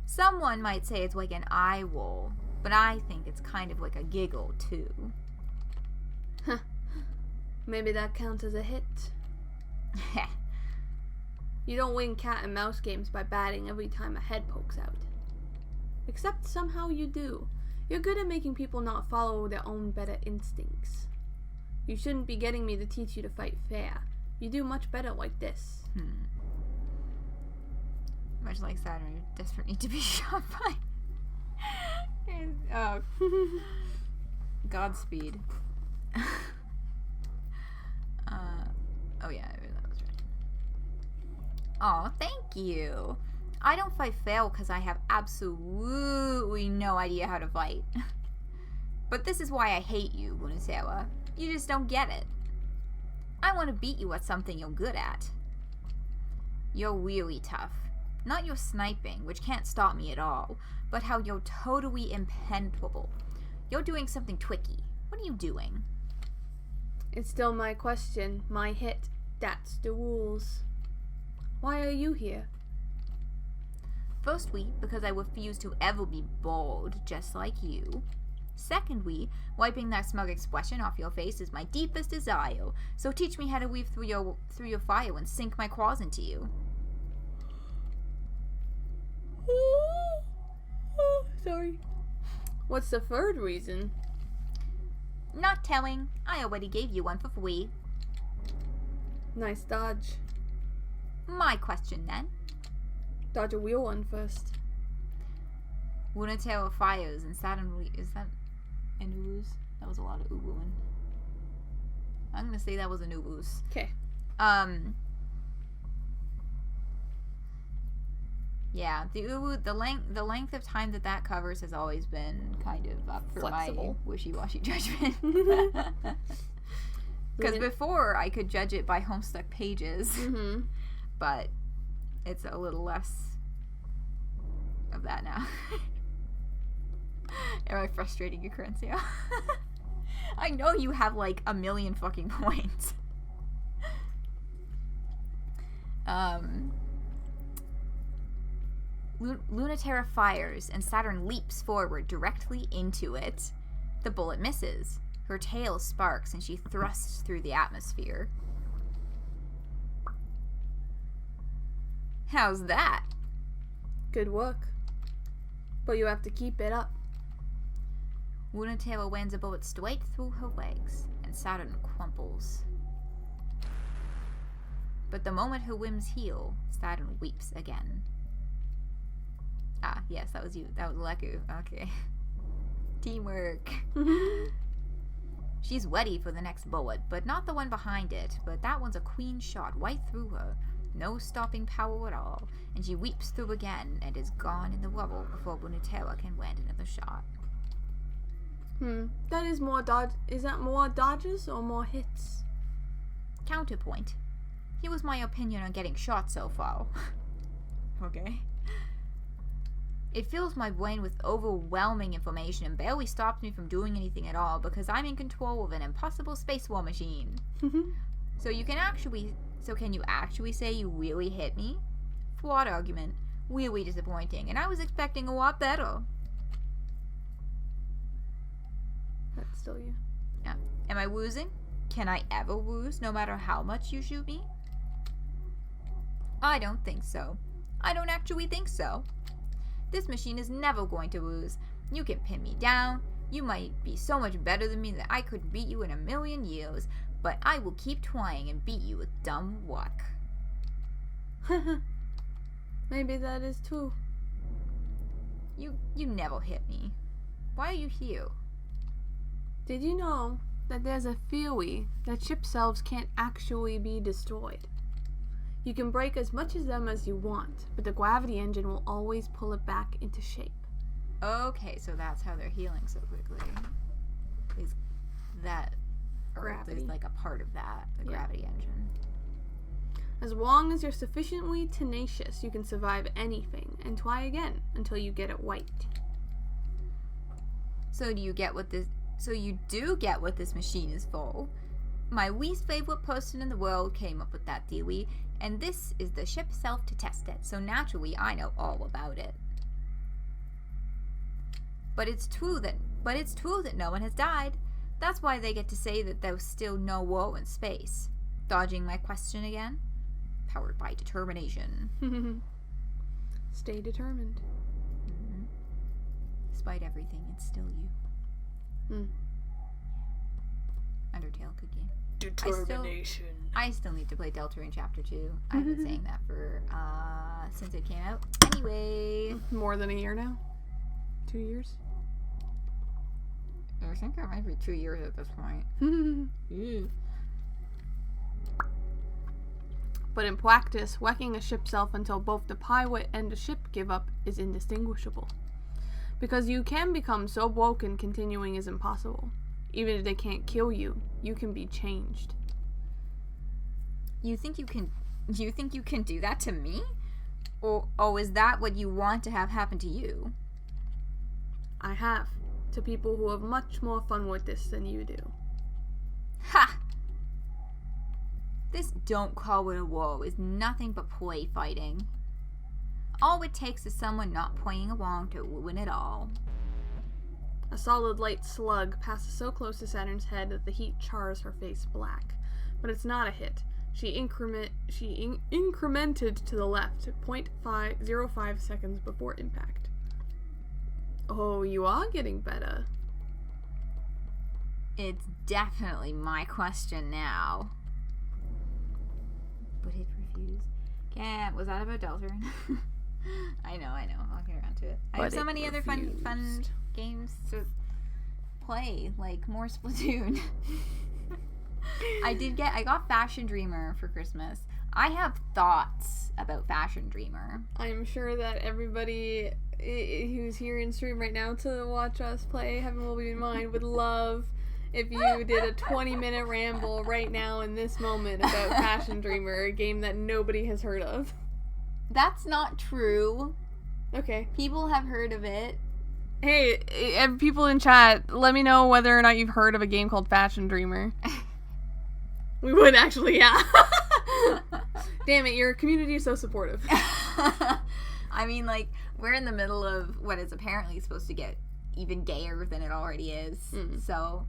someone might say it's like an eye roll, but I think it's kind of like a giggle, too. Huh. Maybe that counts as a hit. You don't win cat and mouse games by batting every time a head pokes out. Except somehow you do. You're good at making people not follow their own better instincts. You shouldn't be getting me to teach you to fight fair. You do much better like this. Much like Saturn, you desperately need to be shot by. Oh. Godspeed. Oh yeah, that was right. Oh, thank you. I don't fight fair because I have absolutely no idea how to fight. But this is why I hate you, Luna-Terra. You just don't get it. I want to beat you at something you're good at. You're really tough. Not your sniping, which can't stop me at all, but how you're totally impenetrable. You're doing something tricky. What are you doing? It's still my question, my hit. That's the rules. Why are you here? Firstly, because I refuse to ever be bored, just like you. Secondly, wiping that smug expression off your face is my deepest desire, so teach me how to weave through your fire and sink my claws into you. Sorry. What's the third reason? Not telling. I already gave you one for free. Nice dodge. My question then. Dodge a wheel one first. Luna-Terra fires and suddenly... Is that an ooze? That was a lot of oohooing. I'm gonna say that was an ooze. Okay. Yeah, the length of time that covers has always been kind of up for Flexible. my wishy-washy judgment. Because before I could judge it by Homestuck pages, but it's a little less of that now. Am I frustrating you, Corinthia? I know you have like a million fucking points. Luna-Terra fires, and Saturn leaps forward directly into it. The bullet misses. Her tail sparks, and she thrusts through the atmosphere. How's that? Good work. But you have to keep it up. Luna-Terra lands a bullet straight through her legs, and Saturn crumples. But the moment her limbs heal, Saturn weeps again. Ah, yes, that was you. That was Leku. Okay. Teamwork. She's ready for the next bullet, but not the one behind it. But that one's a clean shot right through her. No stopping power at all. And she weeps through again and is gone in the rubble before Luna-Terra can land another shot. That is more dodge. Is that more dodges or more hits? Counterpoint. Here was my opinion on getting shot so far. Okay. It fills my brain with overwhelming information and barely stops me from doing anything at all because I'm in control of an impossible space war machine. So can you actually say you really hit me? Flawed argument. Really disappointing, and I was expecting a lot better. That's still you. Yeah. Am I losing? Can I ever lose no matter how much you shoot me? I don't think so. I don't actually think so. This machine is never going to lose. You can pin me down. You might be so much better than me that I could beat you in a million years, but I will keep trying and beat you with dumb luck. Maybe that is true. You never hit me. Why are you here? Did you know that there's a theory that ship selves can't actually be destroyed? You can break as much of them as you want, but the gravity engine will always pull it back into shape. Okay, so that's how they're healing so quickly. Is that Gravity. There's like a part of that, the gravity engine. As long as you're sufficiently tenacious, you can survive anything and try again until you get it right. So you do get what this machine is for. My least favorite person in the world came up with that theory, and this is the ship self to test it, so naturally I know all about it. But it's true that no one has died. That's why they get to say that there's still no war in space. Dodging my question again? Powered by determination. Stay determined. Mm-hmm. Despite everything, it's still you. Undertale, good game. Determination. I still need to play Deltarune Chapter 2. I've been saying that for, since it came out. Anyway. More than a year now? 2 years? I think it might be 2 years at this point. But in practice, wrecking a ship's self until both the pilot and the ship give up is indistinguishable. Because you can become so broken continuing is impossible. Even if they can't kill you, you can be changed. You think you can do that to me? Or is that what you want to have happen to you? I have. To people who have much more fun with this than you do. Ha! This don't call it a war is nothing but play fighting. All it takes is someone not playing along to ruin it all. A solid light slug passes so close to Saturn's head that the heat chars her face black. But it's not a hit. She incremented to the left, 0.05 seconds before impact. Oh, you are getting better. It's definitely my question now. But it refused. Was that about Deltarune? I know. I'll get around to it. I have so many other fun games to play, like more Splatoon. I got Fashion Dreamer for Christmas. I have thoughts about Fashion Dreamer. I'm sure that everybody who's here in stream right now to watch us play Heaven Will Be Mine would love if you did a 20-minute ramble right now in this moment about Fashion Dreamer, a game that nobody has heard of. That's not true. Okay. People have heard of it. Hey, people in chat, let me know whether or not you've heard of a game called Fashion Dreamer. We would actually, yeah. Damn it, your community is so supportive. I mean, like, we're in the middle of what is apparently supposed to get even gayer than it already is. So,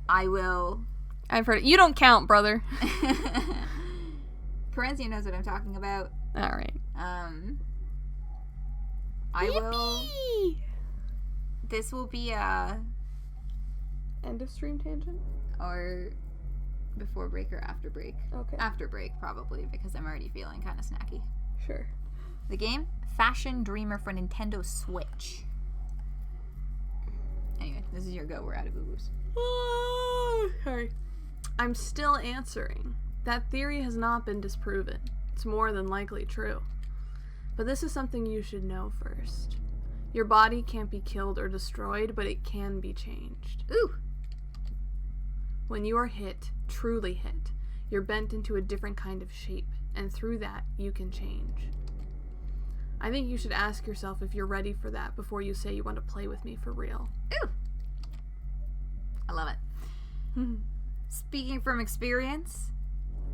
I've heard it. You don't count, brother. Parenzia knows what I'm talking about. Alright. This will be a... End of stream tangent? Or... before break or after break? Okay. After break, probably, because I'm already feeling kind of snacky. Sure. The game? Fashion Dreamer for Nintendo Switch. Anyway, this is your go. We're out of Googles. Sorry. I'm still answering. That theory has not been disproven. It's more than likely true. But this is something you should know first. Your body can't be killed or destroyed, but it can be changed. Ooh! When you are hit, truly hit, you're bent into a different kind of shape, and through that, you can change. I think you should ask yourself if you're ready for that before you say you want to play with me for real. Ooh! I love it. Speaking from experience,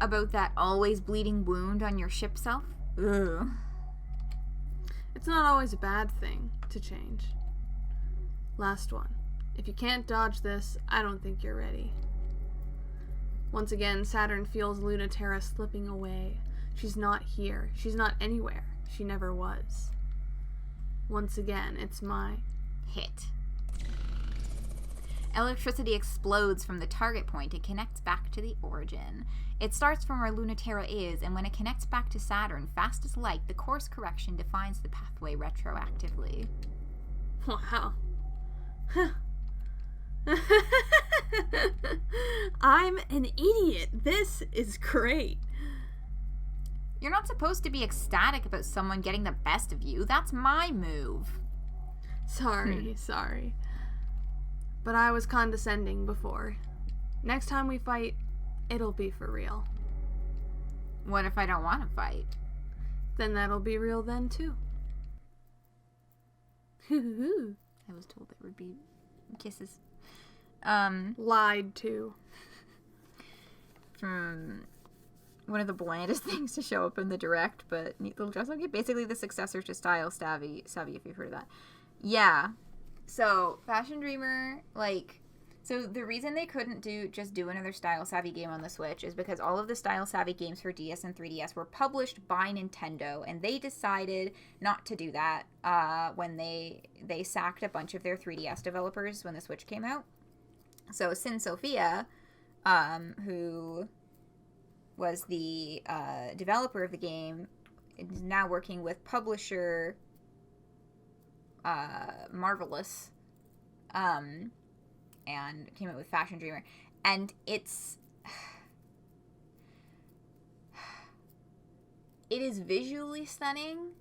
about that always bleeding wound on your ship self? Ugh. It's not always a bad thing to change. Last one. If you can't dodge this, I don't think you're ready. Once again, Saturn feels Luna-Terra slipping away. She's not here. She's not anywhere. She never was. Once again, it's my hit. Electricity explodes from the target point and connects back to the origin. It starts from where Luna-Terra is, and when it connects back to Saturn, fast as light, the course correction defines the pathway retroactively. Wow. I'm an idiot. This is great. You're not supposed to be ecstatic about someone getting the best of you. That's my move. Sorry. But I was condescending before. Next time we fight, it'll be for real. What if I don't want to fight? Then that'll be real then, too. I was told there would be kisses. Lied to. From one of the blandest things to show up in the direct, but neat little dress. Okay, basically the successor to Style Savvy, if you've heard of that. Yeah. So, Fashion Dreamer, so the reason they couldn't do another Style Savvy game on the Switch is because all of the Style Savvy games for DS and 3DS were published by Nintendo, and they decided not to do that when they sacked a bunch of their 3DS developers when the Switch came out. So, Sin Sophia, who was the developer of the game, is now working with publisher Marvelous, and came out with Fashion Dreamer, and it's it is visually stunning.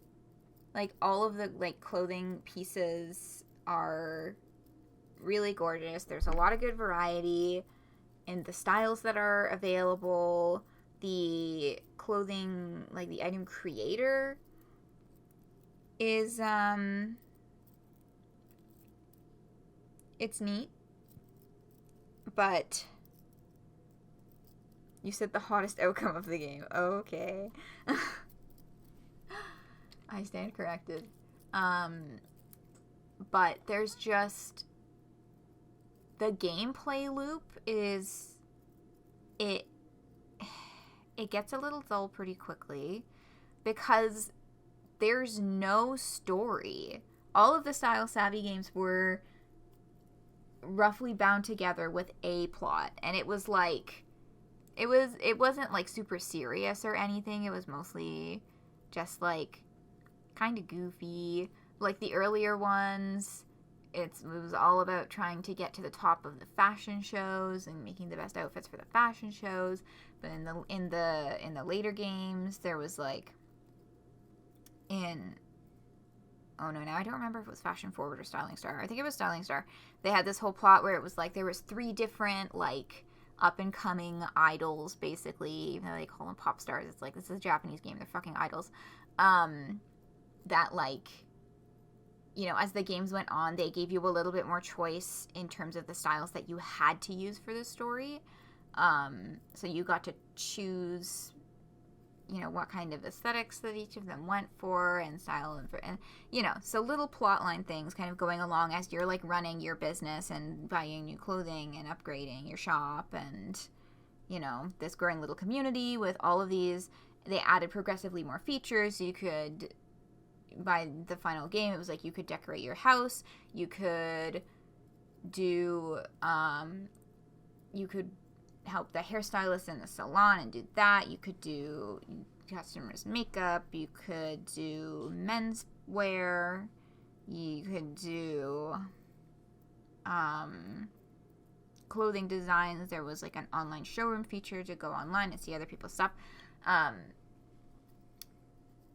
Like, all of the, like, clothing pieces are really gorgeous. There's a lot of good variety in the styles that are available. The clothing, like, the item creator is, it's neat. But you said the hottest outcome of the game. Okay. I stand corrected. But there's just... the gameplay loop is... It gets a little dull pretty quickly because there's no story. All of the Style Savvy games were roughly bound together with a plot, and it was like... It wasn't, like, super serious or anything. It was mostly just, like, kind of goofy. Like, the earlier ones, it was all about trying to get to the top of the fashion shows and making the best outfits for the fashion shows. But in the later games, there was, like, oh no, now I don't remember if it was Fashion Forward or Styling Star. I think it was Styling Star. They had this whole plot where it was, like, there was 3 different, like, up-and-coming idols, basically, even though they call them pop stars. It's like, this is a Japanese game, they're fucking idols. That, like, you know, as the games went on, they gave you a little bit more choice in terms of the styles that you had to use for the story. So you got to choose, you know, what kind of aesthetics that each of them went for, and style, and you know, so little plotline things kind of going along as you're, like, running your business and buying new clothing and upgrading your shop, and, you know, this growing little community with all of these. They added progressively more features. You could, by the final game, it was like you could decorate your house, you could do, you could help the hairstylist in the salon and do that. You could do customers' makeup. You could do men's wear. You could do clothing designs. There was, like, an online showroom feature to go online and see other people's stuff.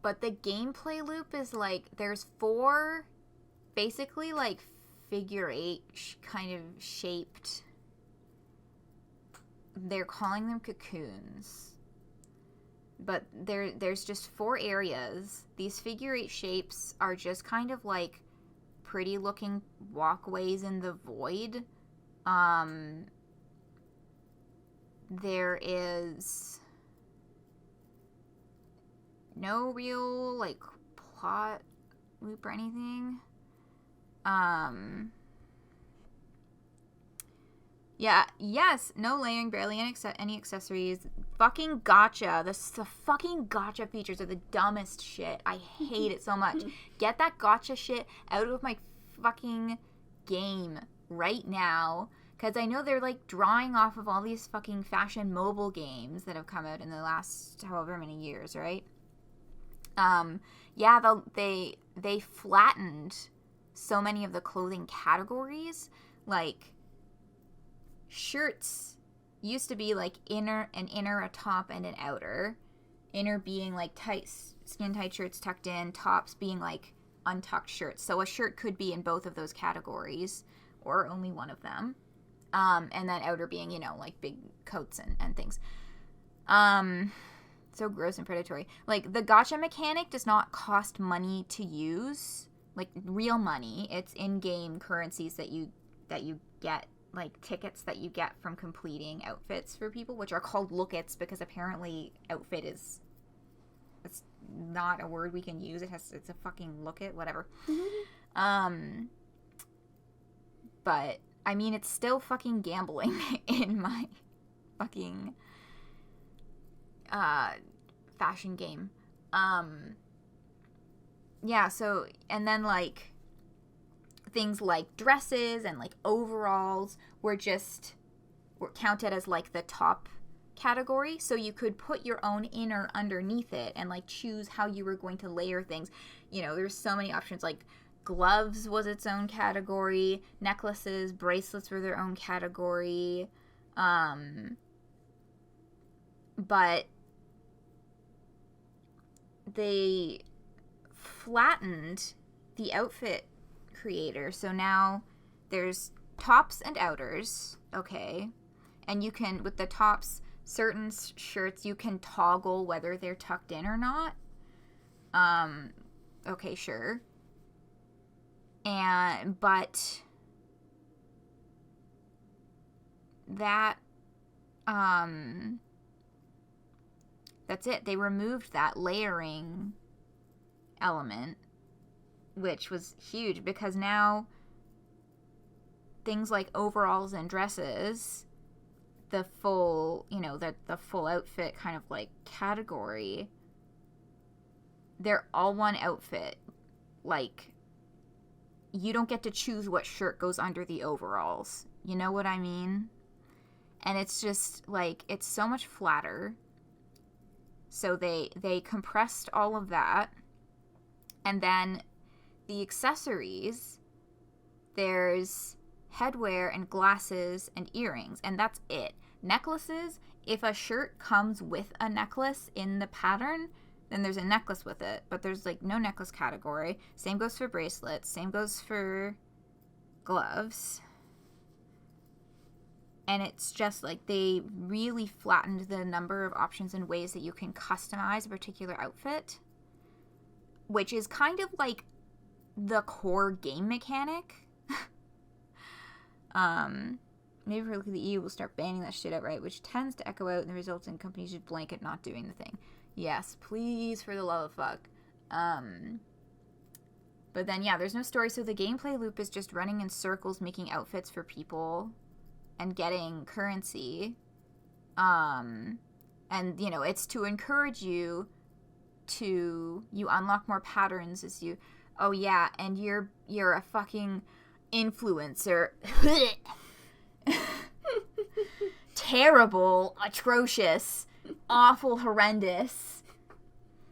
But the gameplay loop is, like, there's 4 basically, like, figure 8 kind of shaped... They're calling them cocoons. But there's just 4 areas. These figure 8 shapes are just kind of, like, pretty looking walkways in the void. There is no real, like, plot loop or anything. Yeah, yes, no layering, barely any accessories. Fucking gacha. The fucking gacha features are the dumbest shit. I hate it so much. Get that gacha shit out of my fucking game right now. Because I know they're, like, drawing off of all these fucking fashion mobile games that have come out in the last however many years, right? Yeah, they flattened so many of the clothing categories. Like, shirts used to be, like, an inner, a top, and an outer. Inner being, like, tight, skin-tight shirts tucked in. Tops being, like, untucked shirts. So a shirt could be in both of those categories, or only one of them. And then outer being, you know, like, big coats and things. So gross and predatory. Like, the gacha mechanic does not cost money to use. Like, real money. It's in-game currencies that you get, like, tickets that you get from completing outfits for people, which are called lookits, because apparently outfit it's not a word we can use. It's a fucking lookit, whatever. But, I mean, it's still fucking gambling in my fucking fashion game. Yeah, so, and then, like, things like dresses and, like, overalls were counted as, like, the top category, so you could put your own inner underneath it and, like, choose how you were going to layer things. You know, there's so many options. Like, gloves was its own category, necklaces, bracelets were their own category, but they flattened the outfit creator. So now there's tops and outers, okay? And you can, with the tops, certain shirts, you can toggle whether they're tucked in or not. Okay, sure. But that, that's it. They removed that layering element, which was huge, because now things like overalls and dresses, the full, the full outfit kind of like category, they're all one outfit. Like, you don't get to choose what shirt goes under the overalls. You know what I mean? And it's just like, it's so much flatter. So they compressed all of that. And then the accessories, there's headwear and glasses and earrings, and that's it. Necklaces, if a shirt comes with a necklace in the pattern, then there's a necklace with it, but there's like no necklace category. Same goes for bracelets, same goes for gloves. And it's just like they really flattened the number of options and ways that you can customize a particular outfit, which is kind of like the core game mechanic. Maybe for the EU will start banning that shit outright, which tends to echo out and results in companies just blanket not doing the thing. Yes, please, for the love of fuck. But then, yeah, there's no story, so the gameplay loop is just running in circles, making outfits for people and getting currency. And, it's to encourage you to, you unlock more patterns as you, oh yeah, and you're a fucking influencer. Terrible, atrocious, awful, horrendous.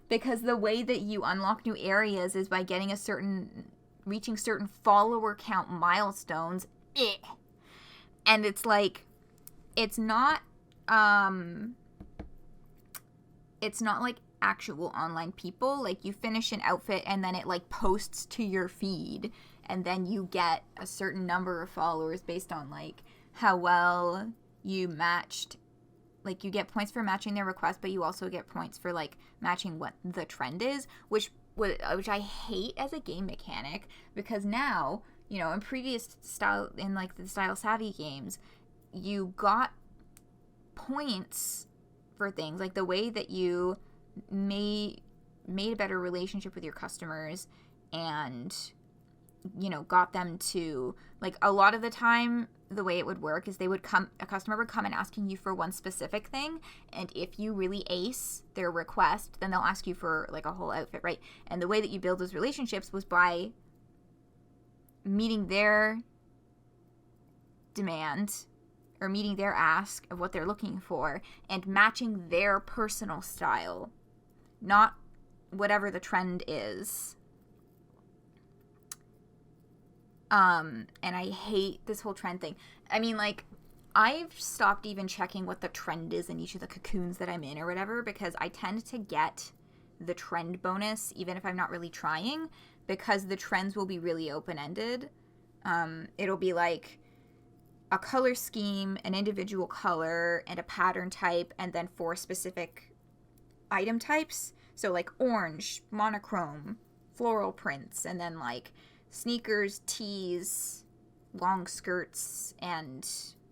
Because the way that you unlock new areas is by getting reaching certain follower count milestones. And it's like, it's not like actual online people. Like, you finish an outfit and then it like posts to your feed, and then you get a certain number of followers based on like how well you matched. Like, you get points for matching their request, but you also get points for like matching what the trend is, which I hate as a game mechanic, because now, in previous style, in like the style savvy games, you got points for things like the way that you made a better relationship with your customers, and got them to, like, a lot of the time the way it would work is a customer would come and asking you for one specific thing, and if you really ace their request, then they'll ask you for like a whole outfit, right? And the way that you build those relationships was by meeting their demand or meeting their ask of what they're looking for and matching their personal style, not whatever the trend is. And I hate this whole trend thing. I mean, like, I've stopped even checking what the trend is in each of the cocoons that I'm in or whatever, because I tend to get the trend bonus even if I'm not really trying, because the trends will be really open-ended. It'll be like a color scheme, an individual color, and a pattern type, and then 4 specific item types. So like orange, monochrome, floral prints, and then like sneakers, tees, long skirts, and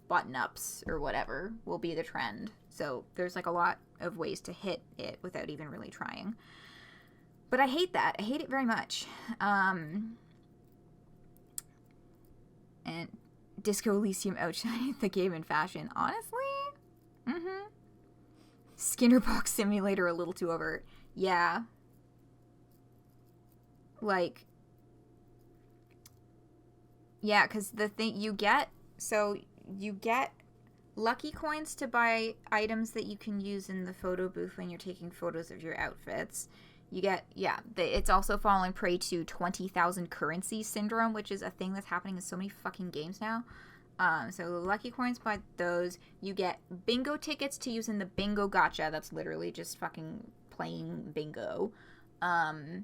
button-ups or whatever will be the trend. So there's like a lot of ways to hit it without even really trying. But I hate that. I hate it very much. And Disco Elysium outshined the game in fashion. Honestly? Skinner Box Simulator a little too overt. Yeah. Like, yeah, because the thing you get lucky coins to buy items that you can use in the photo booth when you're taking photos of your outfits. You get, it's also falling prey to 20,000 currency syndrome, which is a thing that's happening in so many fucking games now. So lucky coins, buy those. You get bingo tickets to use in the bingo gacha. That's literally just fucking playing bingo. Gacha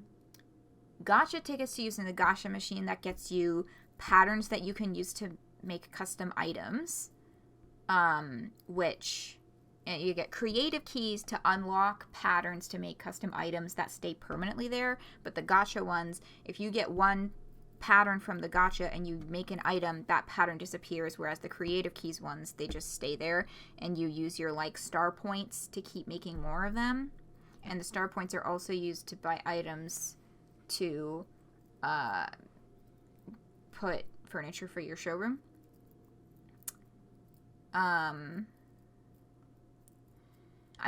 tickets to use in the gacha machine that gets you patterns that you can use to make custom items, which you get creative keys to unlock patterns to make custom items that stay permanently there. But the gacha ones, if you get one pattern from the gacha and you make an item, that pattern disappears, whereas the creative keys ones, they just stay there, and you use your like star points to keep making more of them. And the star points are also used to buy items to put furniture for your showroom. I'm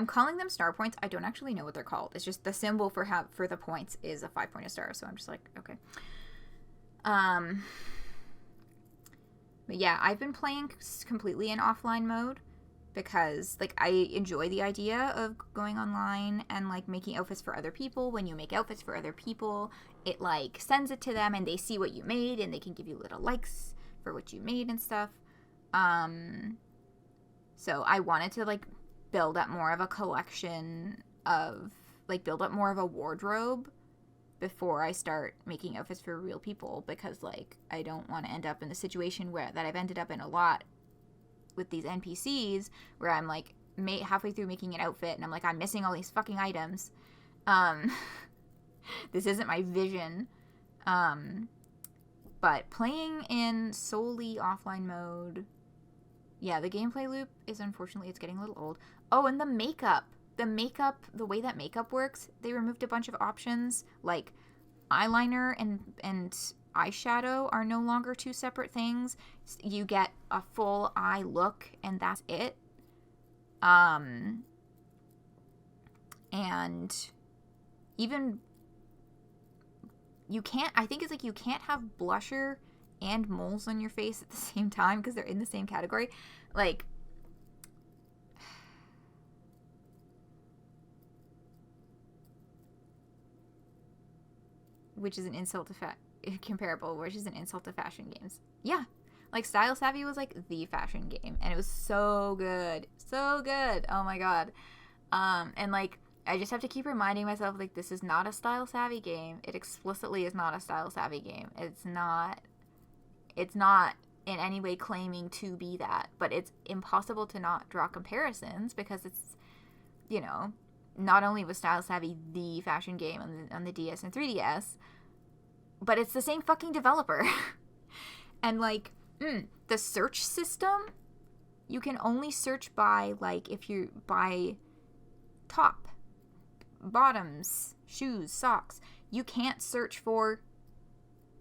calling them star points. I don't actually know what they're called. It's just the symbol for the points is a 5-pointed star, so I'm just like, okay. But yeah, I've been playing completely in offline mode because, like, I enjoy the idea of going online and, like, making outfits for other people. When you make outfits for other people, it, like, sends it to them and they see what you made and they can give you little likes for what you made and stuff. So I wanted to, like, build up more of a collection of, like, build up more of a wardrobe before I start making outfits for real people, because, like, I don't want to end up in the situation that I've ended up in a lot with these NPCs, where I'm, like, halfway through making an outfit, and I'm like, I'm missing all these fucking items. This isn't my vision. But playing in solely offline mode, yeah, the gameplay loop is, unfortunately, it's getting a little old. Oh, and the makeup. The way that makeup works, they removed a bunch of options, like eyeliner and eyeshadow are no longer two separate things. You get a full eye look, and that's it. And even you can't, I think it's like you can't have blusher and moles on your face at the same time because they're in the same category. Like, which is an insult to comparable, which is an insult to fashion games. Yeah. Like, Style Savvy was, like, the fashion game, and it was so good. So good. Oh, my God. And, like, I just have to keep reminding myself, like, this is not a Style Savvy game. It explicitly is not a Style Savvy game. It's not in any way claiming to be that, but it's impossible to not draw comparisons because it's, you know, not only was Style Savvy the fashion game on the DS and 3DS, but it's the same fucking developer. And, like, the search system, you can only search by, like, if you buy top, bottoms, shoes, socks. You can't search for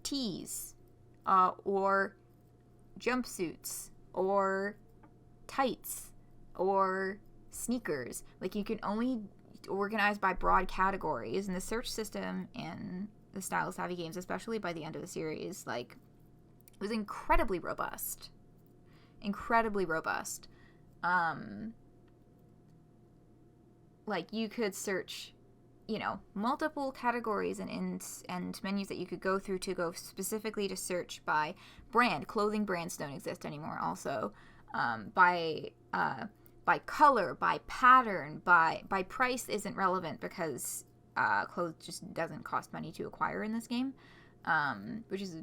tees, or jumpsuits, or tights, or sneakers. Like, you can only organize by broad categories, and the search system in the Style Savvy games, especially by the end of the series, like, it was incredibly robust. Like, you could search, you know, multiple categories and menus that you could go through to go specifically to search by brand. Clothing brands don't exist anymore also. By color, by pattern, by price isn't relevant because clothes just doesn't cost money to acquire in this game. Which is,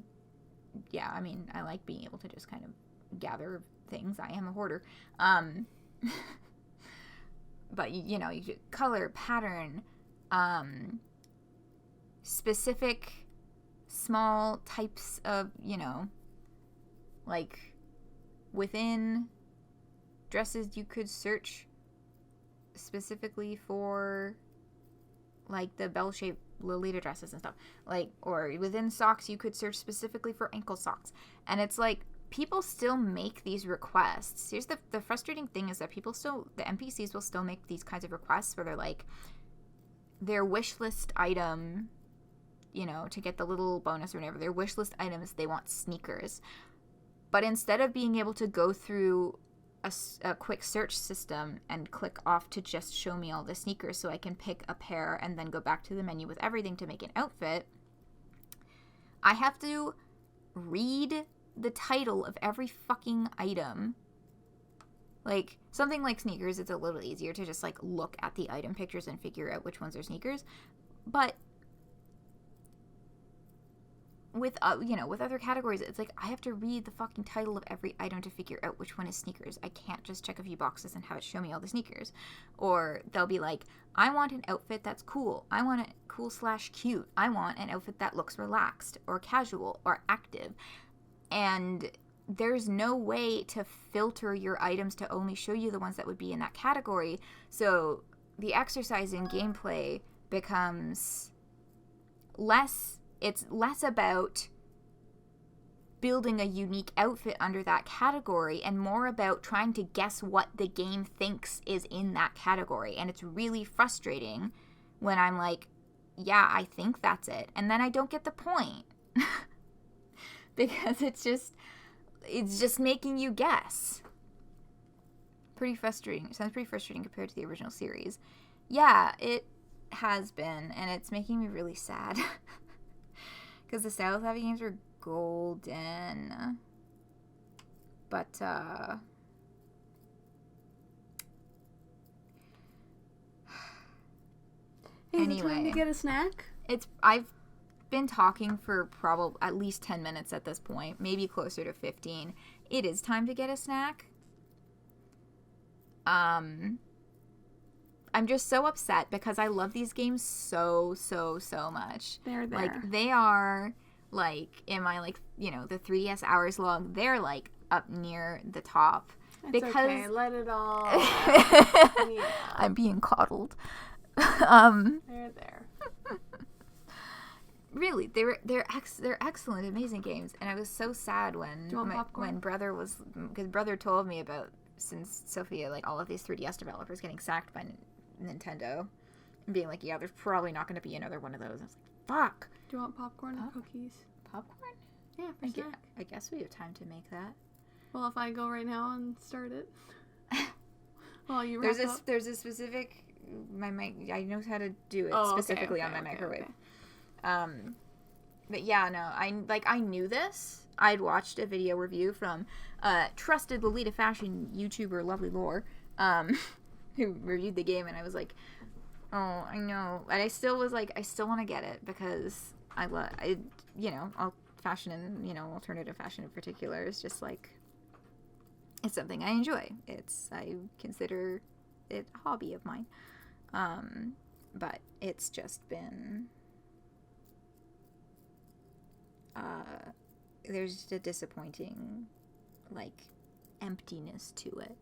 yeah, I mean, I like being able to just kind of gather things. I am a hoarder. But, you know, you color, pattern, specific small types of, you know, like, within dresses you could search specifically for, like, the bell-shaped Lolita dresses and stuff. Like, or within socks you could search specifically for ankle socks. And it's like, people still make these requests. Here's the frustrating thing is that the NPCs will still make these kinds of requests where they're like, their wish list item, you know, to get the little bonus or whatever, their wish list items, they want sneakers. But instead of being able to go through a quick search system and click off to just show me all the sneakers so I can pick a pair and then go back to the menu with everything to make an outfit, I have to read the title of every fucking item. Like, something like sneakers, it's a little easier to just, like, look at the item pictures and figure out which ones are sneakers. But with with other categories, it's like I have to read the fucking title of every item to figure out which one is sneakers. I can't just check a few boxes and have it show me all the sneakers. Or they'll be like, I want an outfit that's cool. I want it cool/cute. I want an outfit that looks relaxed or casual or active. And there's no way to filter your items to only show you the ones that would be in that category. So the exercise in gameplay becomes less about building a unique outfit under that category and more about trying to guess what the game thinks is in that category. And it's really frustrating when I'm like, yeah, I think that's it. And then I don't get the point. Because it's just making you guess. Pretty frustrating. It sounds pretty frustrating compared to the original series. Yeah, it has been, and it's making me really sad. Because the style of heavy games were golden. But, Is it time to get a snack? I've been talking for probably at least 10 minutes at this point, maybe closer to 15. It is time to get a snack. I'm just so upset because I love these games so much. They're there. Like, they are, like, in my, like, the 3DS hours long, they're, like, up near the top. It's because okay, let it all out. Yeah. I'm being coddled. They're there. Really, they're excellent, amazing games, and I was so sad when because brother told me about, since Sophia, like, all of these 3DS developers getting sacked by Nintendo, and being like, yeah, there's probably not going to be another one of those. I was like, fuck. Do you want popcorn or cookies? Popcorn? Yeah, for snack. I guess we have time to make that. Well, if I go right now and start it. Well, you wrap up. There's a specific my mic. I know how to do it specifically on my microwave. Okay. But yeah, no, I knew this. I'd watched a video review from trusted Lolita fashion YouTuber Lovely Lore, who reviewed the game, and I was like, oh, I know. And I still was like, I still want to get it because all fashion and, alternative fashion in particular is just like, it's something I enjoy. I consider it a hobby of mine. But it's just been, there's just a disappointing, like, emptiness to it.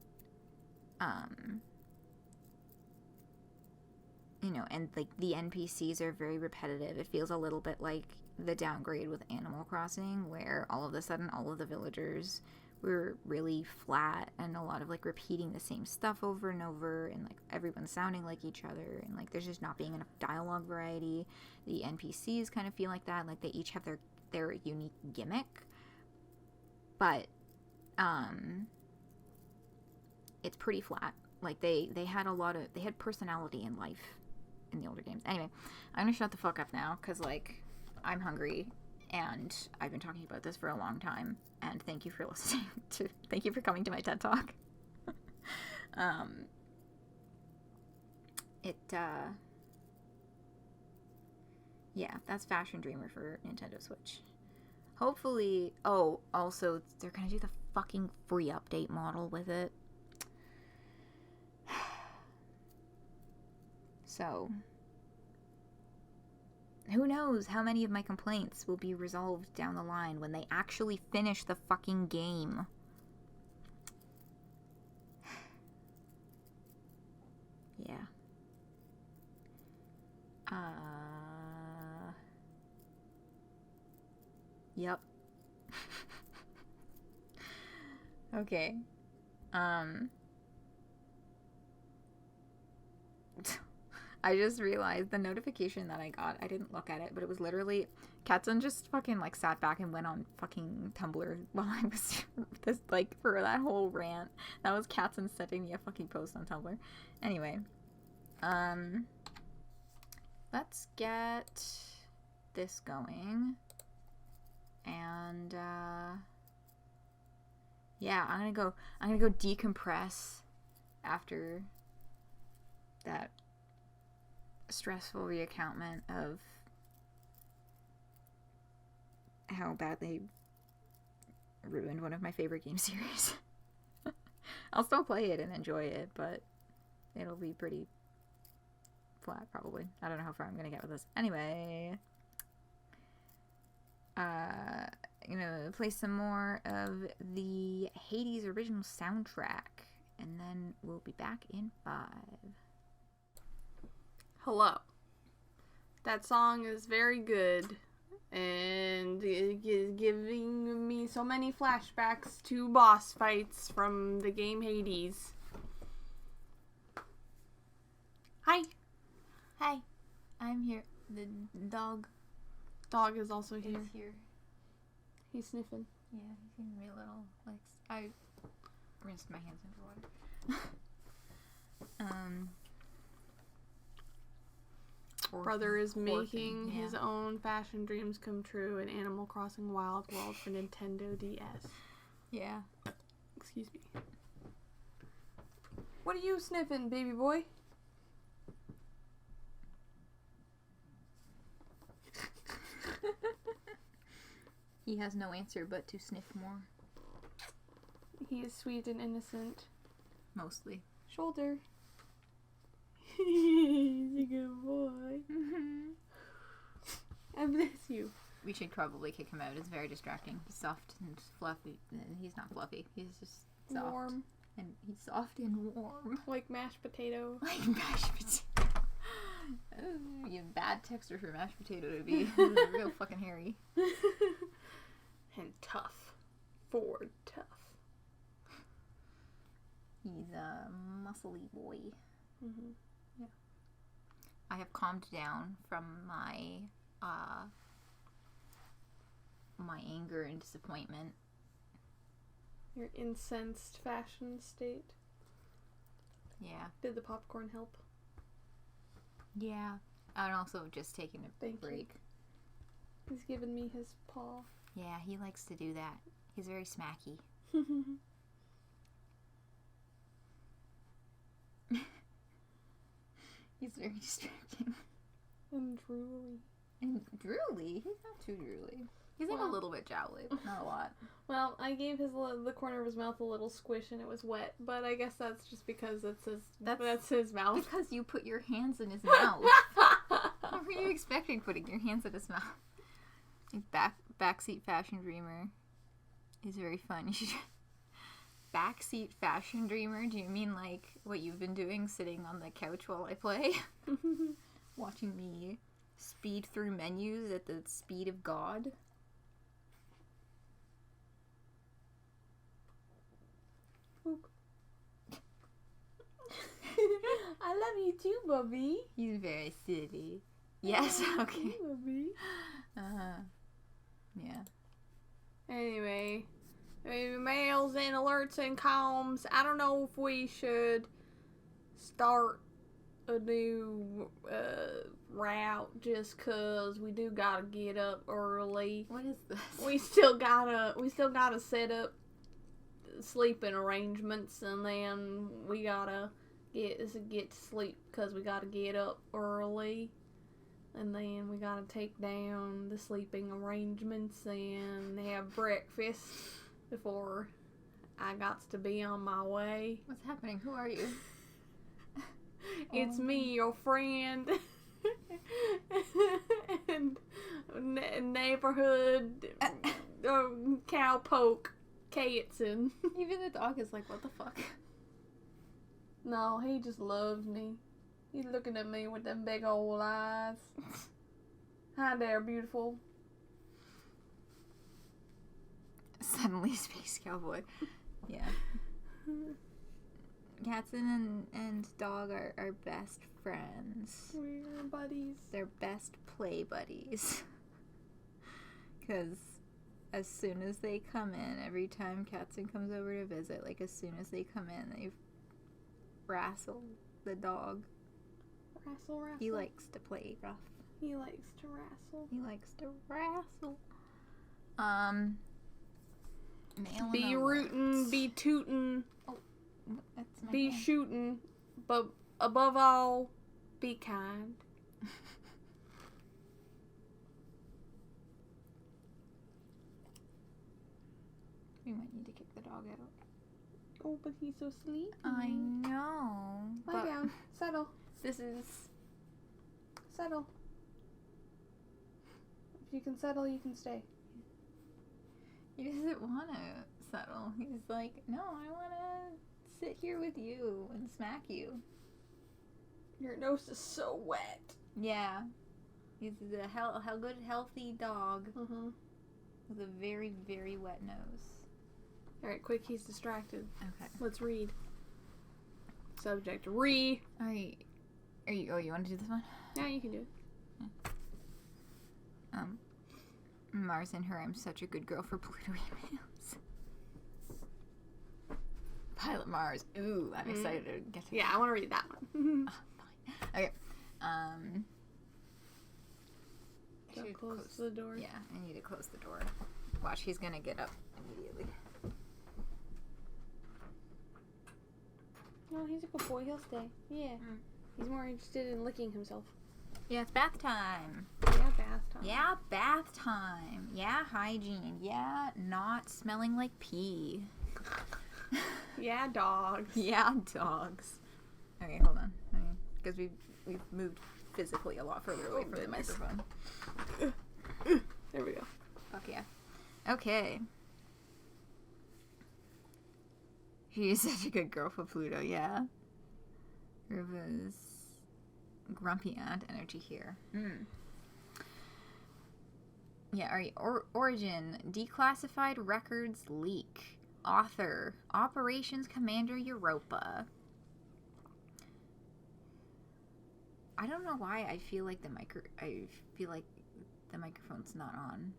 And, like, the NPCs are very repetitive. It feels a little bit like the downgrade with Animal Crossing, where all of a sudden all of the villagers were really flat and a lot of, like, repeating the same stuff over and over, and, like, everyone sounding like each other, and, like, there's just not being enough dialogue variety. The NPCs kind of feel like that, like, they each have their unique gimmick, but it's pretty flat. Like, they had personality in life in the older games. Anyway, I'm gonna shut the fuck up now because, like, I'm hungry and I've been talking about this for a long time, and thank you for listening thank you for coming to my TED Talk. Yeah, that's Fashion Dreamer for Nintendo Switch. Hopefully, also, they're gonna do the fucking free update model with it. So, who knows how many of my complaints will be resolved down the line when they actually finish the fucking game. Yeah. Yep. Okay. I just realized the notification that I got, I didn't look at it, but it was literally, Katzen just fucking, like, sat back and went on fucking Tumblr while I was, for that whole rant. That was Katzen sending me a fucking post on Tumblr. Anyway, let's get this going, and, yeah, I'm gonna go decompress after that stressful reaccountment of how badly ruined one of my favorite game series. I'll still play it and enjoy it, but it'll be pretty flat, probably. I don't know how far I'm gonna get with this. Anyway, I'm gonna play some more of the Hades original soundtrack, and then we'll be back in 5. Hello. That song is very good, and it is giving me so many flashbacks to boss fights from the game Hades. Hi. Hi, I'm here. The dog Dog is also is here. here. He's sniffing. Yeah, he's giving me a little, like, I rinsed my hands under water. Brother is Orphan, making his own fashion dreams come true in Animal Crossing Wild World for Nintendo DS. Yeah. Excuse me. What are you sniffing, baby boy? He has no answer but to sniff more. He is sweet and innocent. Mostly. Shoulder. He's a good boy. I bless you. We should probably kick him out. It's very distracting. He's soft and fluffy. He's not fluffy. He's just soft. Warm. And he's soft and warm. Like mashed potato. Like mashed potato. Oh, you have bad texture for mashed potato to be real fucking hairy. And tough. Ford tough. He's a muscly boy. Mm-hmm. Yeah. I have calmed down from my my anger and disappointment. Your incensed fashion state. Yeah. Did the popcorn help? Yeah. And also just taking a Thank break. You. He's given me his paw. Yeah, he likes to do that. He's very smacky. He's very distracting. And drooly. And drooly? He's not too drooly. He's like a little bit jowly, but not a lot. Well, I gave the corner of his mouth a little squish and it was wet, but I guess that's just because that's his mouth. Because you put your hands in his mouth. What were you expecting, putting your hands in his mouth? Backseat fashion dreamer is very fun. You should... Backseat fashion dreamer? Do you mean like what you've been doing, sitting on the couch while I play? Watching me speed through menus at the speed of God? I love you too, Bubby. He's very silly. Yes, okay. Bubby. Yeah. Anyway, mails and alerts and comms. I don't know if we should start a new route just 'cause we do gotta get up early. What is this? We still gotta set up sleeping arrangements, and then we gotta get to sleep 'cause we gotta get up early. And then we gotta take down the sleeping arrangements and have breakfast before I got to be on my way. What's happening? Who are you? It's me, your friend. And neighborhood cowpoke Katzen. Even the dog is like, what the fuck? No, he just loves me. He's looking at me with them big old eyes. Hi there, beautiful. Suddenly Space Cowboy. Yeah. Katzen and dog are best friends. We're buddies. They're best play buddies. Because as soon as they come in, every time Katzen comes over to visit, like as soon as they come in, they wrestle the dog. Wrestle. He likes to play rough. He likes to wrestle. He likes to wrestle. Mail Be and rootin', alerts. be tootin', That's my be hand. shootin', but above all, be kind. We might need to kick the dog out. Oh, but he's so sleepy. I know. Lie down. Settle. This is... Settle. If you can settle, you can stay. He doesn't want to settle. He's like, no, I want to sit here with you and smack you. Your nose is so wet. Yeah. He's a good, healthy dog with a very, very wet nose. Alright, quick, he's distracted. Okay. Let's read. Subject, re. Alright. You want to do this one? Yeah, you can do it. Mars and her, I'm such a good girl for Pluto emails. Pilot Mars. Ooh, I'm excited to get to Yeah, I want to read that one. Fine. Okay. So close the door. Yeah, I need to close the door. Watch, he's gonna get up immediately. No, he's a good boy. He'll stay. Yeah. He's more interested in licking himself. Yeah, it's bath time. Yeah, bath time. Yeah, bath time. Yeah, hygiene. Yeah, not smelling like pee. Yeah, dogs. Yeah, dogs. Okay, hold on. Because we've moved physically a lot further away from the microphone. There we go. Fuck yeah. Okay. She is such a good girl for Pluto, yeah. Riva's grumpy aunt energy here. Yeah, alright. Origin. Declassified records leak. Author. Operations Commander Europa. I don't know why I feel like the microphone's not on.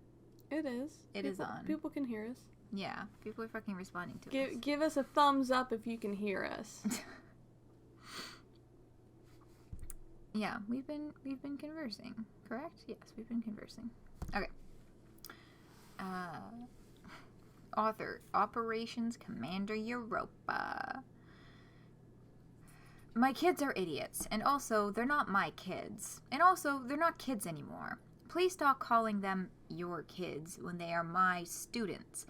It is. It is on. People can hear us. Yeah, people are fucking responding to us. Give us a thumbs up if you can hear us. Yeah, we've been conversing, correct? Yes, we've been conversing. Okay. Author, Operations Commander Europa. My kids are idiots, and also, they're not my kids. And also, they're not kids anymore. Please stop calling them your kids when they are my students.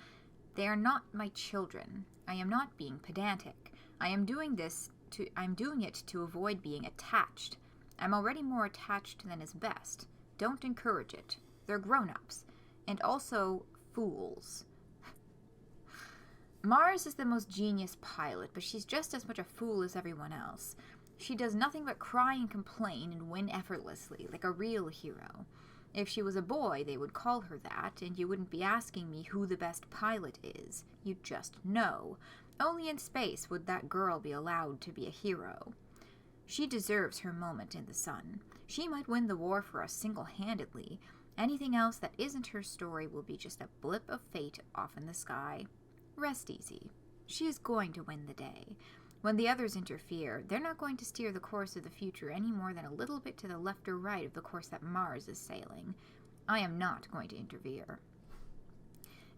They are not my children. I am not being pedantic. I'm doing it to avoid being attached. I'm already more attached than is best. Don't encourage it. They're grown-ups. And also, fools. Mars is the most genius pilot, but she's just as much a fool as everyone else. She does nothing but cry and complain and win effortlessly, like a real hero. If she was a boy, they would call her that, and you wouldn't be asking me who the best pilot is. You'd just know. Only in space would that girl be allowed to be a hero. She deserves her moment in the sun. She might win the war for us single-handedly. Anything else that isn't her story will be just a blip of fate off in the sky. Rest easy. She is going to win the day. When the others interfere, they're not going to steer the course of the future any more than a little bit to the left or right of the course that Mars is sailing. I am not going to interfere.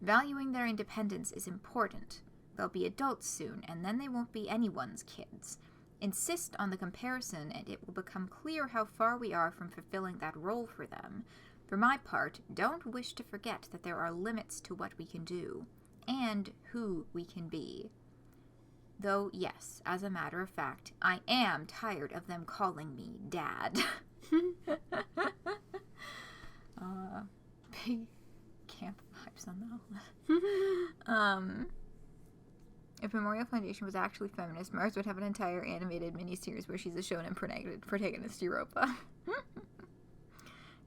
Valuing their independence is important. They'll be adults soon, and then they won't be anyone's kids. Insist on the comparison, and it will become clear how far we are from fulfilling that role for them. For my part, don't wish to forget that there are limits to what we can do, and who we can be. Though, yes, as a matter of fact, I am tired of them calling me Dad. Big camp vibes on that one. If Memorial Foundation was actually feminist, Mars would have an entire animated miniseries where she's a shonen protagonist, Europa.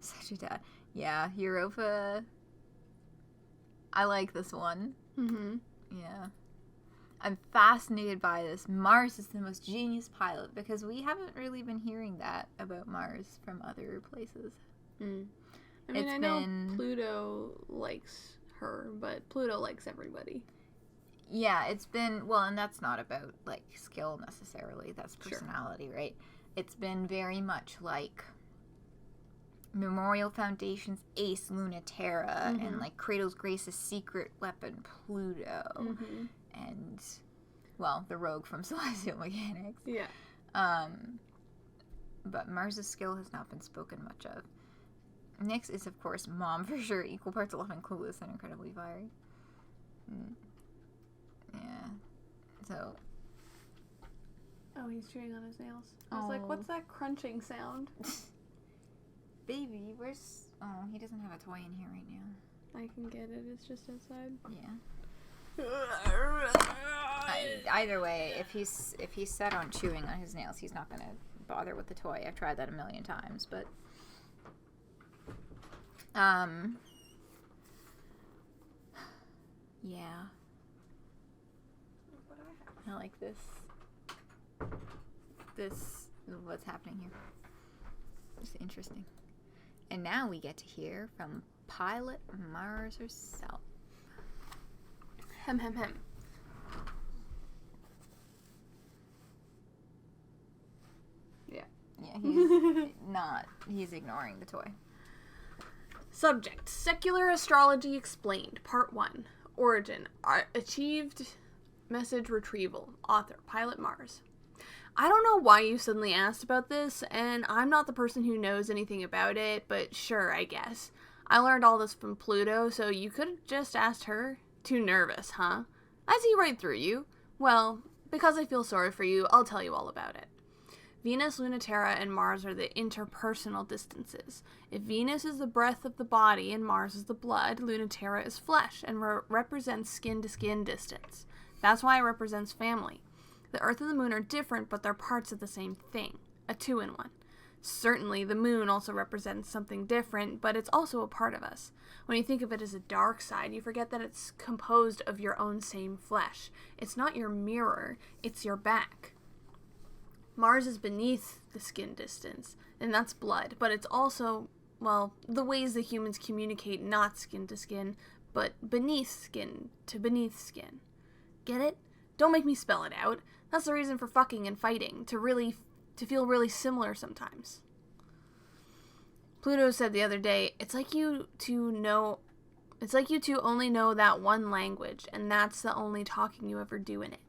Such a dad. Yeah, Europa. I like this one. Yeah. I'm fascinated by this. Mars is the most genius pilot because we haven't really been hearing that about Mars from other places. I mean, I know Pluto likes her, but Pluto likes everybody. Yeah, it's been, well, and that's not about, like, skill necessarily. That's personality, right? It's been very much like Memorial Foundation's ace Luna-Terra and, like, Cradle's Grace's secret weapon Pluto. And, well, the rogue from Celestial Mechanics. Yeah. But Mars' skill has not been spoken much of. Next is, of course, Mom, for sure. Equal parts love and clueless and incredibly fiery. Yeah. So. Oh, he's chewing on his nails. I was like, what's that crunching sound? Baby, where's... Oh, he doesn't have a toy in here right now. I can get it. It's just outside. Yeah. Either way, if he's set on chewing on his nails, he's not gonna bother with the toy. I've tried that a million times, but... Yeah. I like this. This is what's happening here. It's interesting. And now we get to hear from Pilot Mars herself. Hem, hem, hem. Yeah. Yeah, he's ignoring the toy. Subject, Secular Astrology Explained, Part 1. Origin, Achieved Message Retrieval. Author, Pilot Mars. I don't know why you suddenly asked about this, and I'm not the person who knows anything about it, but sure, I guess. I learned all this from Pluto, so you could have just asked her. Too nervous, huh? I see right through you. Well, because I feel sorry for you, I'll tell you all about it. Venus, Luna-Terra, and Mars are the interpersonal distances. If Venus is the breath of the body and Mars is the blood, Luna-Terra is flesh and represents skin-to-skin distance. That's why it represents family. The Earth and the Moon are different, but they're parts of the same thing. A two-in-one. Certainly, the Moon also represents something different, but it's also a part of us. When you think of it as a dark side, you forget that it's composed of your own same flesh. It's not your mirror, it's your back. Mars is beneath the skin distance, and that's blood, but it's also, well, the ways that humans communicate not skin to skin, but beneath skin to beneath skin. Get it? Don't make me spell it out. That's the reason for fucking and fighting, to feel really similar sometimes. Pluto said the other day, it's like you two only know that one language, and that's the only talking you ever do in it.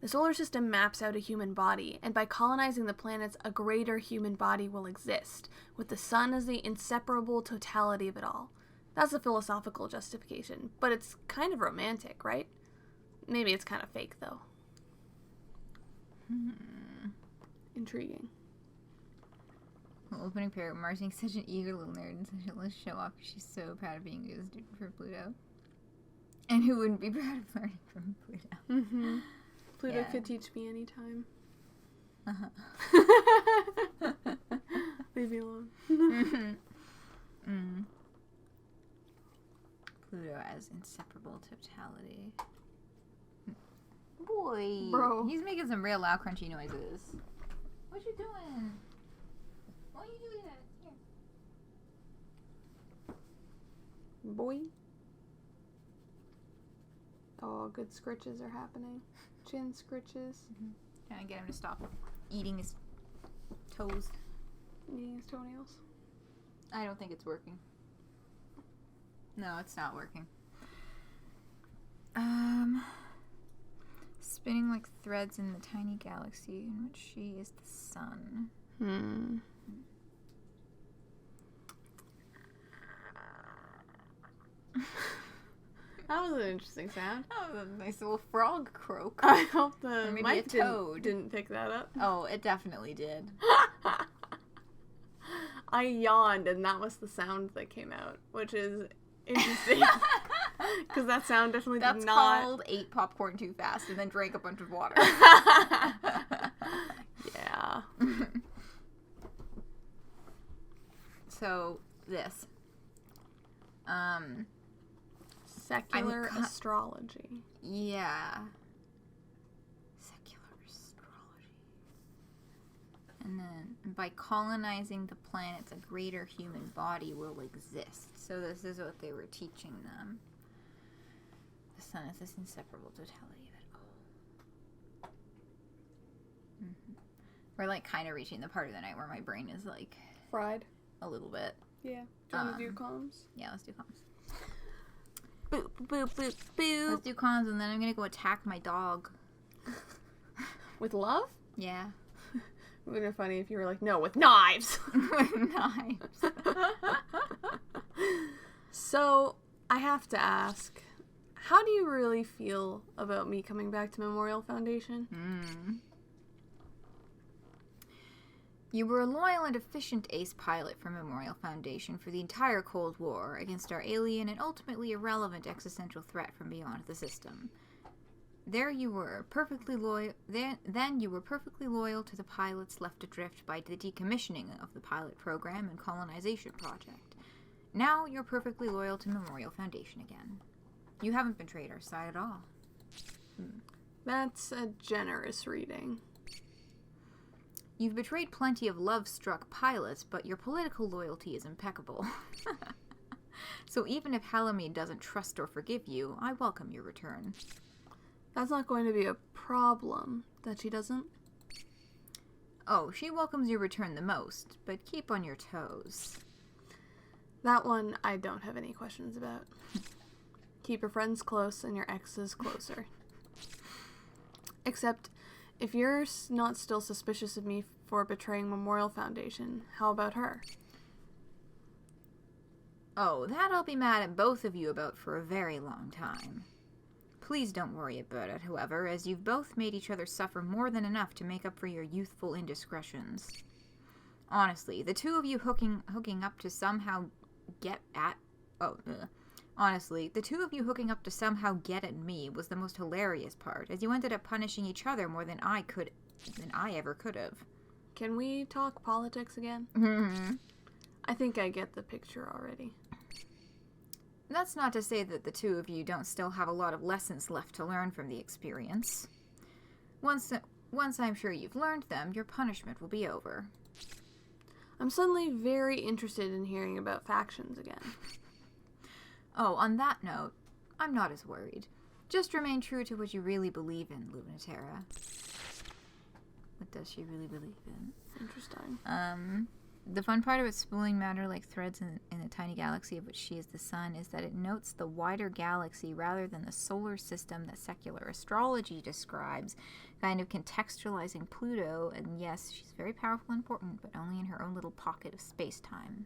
The solar system maps out a human body, and by colonizing the planets, a greater human body will exist, with the sun as the inseparable totality of it all. That's a philosophical justification, but it's kind of romantic, right? Maybe it's kind of fake, though. Intriguing. Well, opening pair, Mars being such an eager little nerd and such a little show-off. She's so proud of being a good student for Pluto. And who wouldn't be proud of learning from Pluto? Mm-hmm. Pluto could teach me anytime. Leave me alone. Pluto as inseparable totality. Boy. Bro. He's making some real loud crunchy noises. What you doing? Why are you doing that? Here. Boy. Oh, good scritches are happening. Chin scritches. Trying to get him to stop eating his toes. Eating his toenails. I don't think it's working. No, it's not working. Spinning like threads in the tiny galaxy in which she is the sun. That was an interesting sound. That was a nice little frog croak. I hope the Or maybe mic a toad. didn't pick that up. Oh, it definitely did. I yawned and that was the sound that came out, which is interesting. Because that sound definitely That's did not... called ate popcorn too fast and then drank a bunch of water. Yeah. So, this. Secular astrology. Yeah. Secular astrology. And then, by colonizing the planets, a greater human body will exist. So this is what they were teaching them. The sun is this inseparable totality of it all. We're like kind of reaching the part of the night where my brain is like... Fried. A little bit. Yeah. Do you want to do comms? Yeah, let's do comms. Boop, boop, boop, boop. Let's do comms and then I'm gonna go attack my dog. With love? Yeah. It would have been funny if you were like, no, with knives. With knives. So, I have to ask, how do you really feel about me coming back to Memorial Foundation? You were a loyal and efficient ace pilot for Memorial Foundation for the entire Cold War against our alien and ultimately irrelevant existential threat from beyond the system. There you were, perfectly loyal. Then you were perfectly loyal to the pilots left adrift by the decommissioning of the pilot program and colonization project. Now you're perfectly loyal to Memorial Foundation again. You haven't betrayed our side at all. That's a generous reading. You've betrayed plenty of love-struck pilots, but your political loyalty is impeccable. So even if Halamede doesn't trust or forgive you, I welcome your return. That's not going to be a problem, that she doesn't. Oh, she welcomes your return the most, but keep on your toes. That one I don't have any questions about. Keep your friends close and your exes closer. Except, if you're not still suspicious of me for betraying Memorial Foundation, how about her? Oh, that I'll be mad at both of you about for a very long time. Please don't worry about it, however, as you've both made each other suffer more than enough to make up for your youthful indiscretions. Honestly, the two of you hooking up to somehow get at me was the most hilarious part, as you ended up punishing each other more than I ever could have. Can we talk politics again? I think I get the picture already. That's not to say that the two of you don't still have a lot of lessons left to learn from the experience. Once I'm sure you've learned them, your punishment will be over. I'm suddenly very interested in hearing about factions again. Oh, on that note, I'm not as worried. Just remain true to what you really believe in, Luna-Terra. What does she really believe in? Interesting. The fun part about spooling matter like threads in a tiny galaxy of which she is the sun is that it notes the wider galaxy rather than the solar system that secular astrology describes, kind of contextualizing Pluto, and yes, she's very powerful and important, but only in her own little pocket of space-time.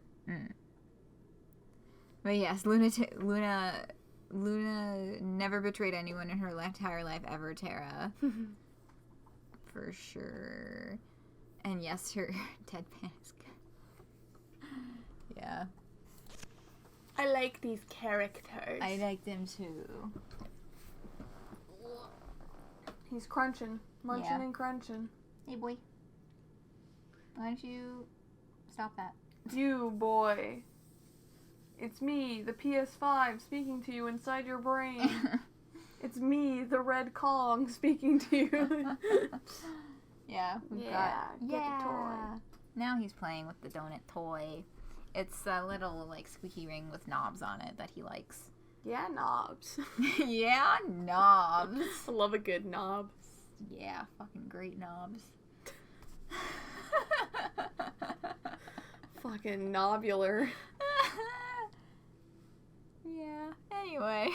But yes, Luna never betrayed anyone in her entire life ever, Terra. For sure. And yes, her deadpan is good. Yeah. I like these characters. I like them too. He's crunching. Munching Yeah. and crunching. Hey, boy. Why don't you stop that? You, boy. It's me, the PS5, speaking to you inside your brain. It's me, the Red Kong, speaking to you. Yeah, get the toy. Now he's playing with the donut toy. It's a little, like, squeaky ring with knobs on it that he likes. Yeah, knobs. Yeah, knobs. I love a good knob. Yeah, fucking great knobs. Fucking nobular. Yeah, anyway.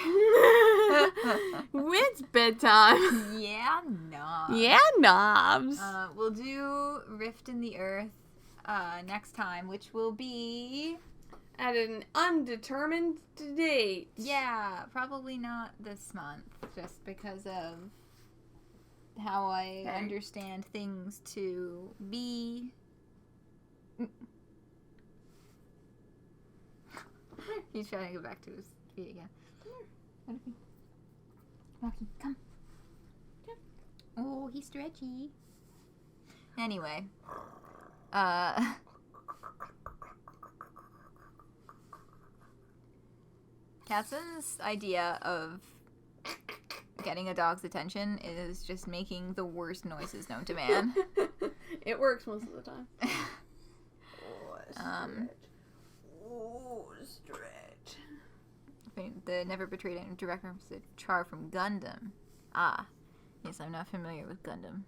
It's bedtime. Yeah, knobs. Yeah, knobs. We'll do Rift in the Earth next time, which will be at an undetermined date. Yeah, probably not this month, just because of how I understand things to be. He's trying to go back to his feet again. Come here. Rocky, come. Oh, he's stretchy. Anyway. Katzen's idea of getting a dog's attention is just making the worst noises known to man. It works most of the time. Stretch. The Never Betrayed direct reference to Char from Gundam. Ah, yes, I'm not familiar with Gundam.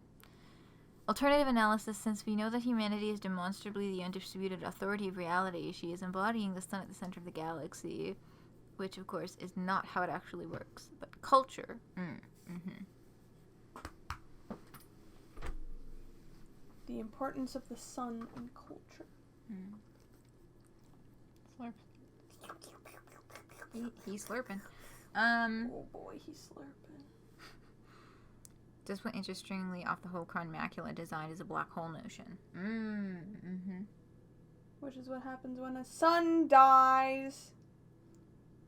Alternative analysis, since we know that humanity is demonstrably the undisputed authority of reality, she is embodying the sun at the center of the galaxy, which, of course, is not how it actually works. But culture. The importance of the sun in culture. He's slurping. Oh boy, he's slurping. Just went interestingly off the whole crown macula design is a black hole notion. Which is what happens when a sun dies.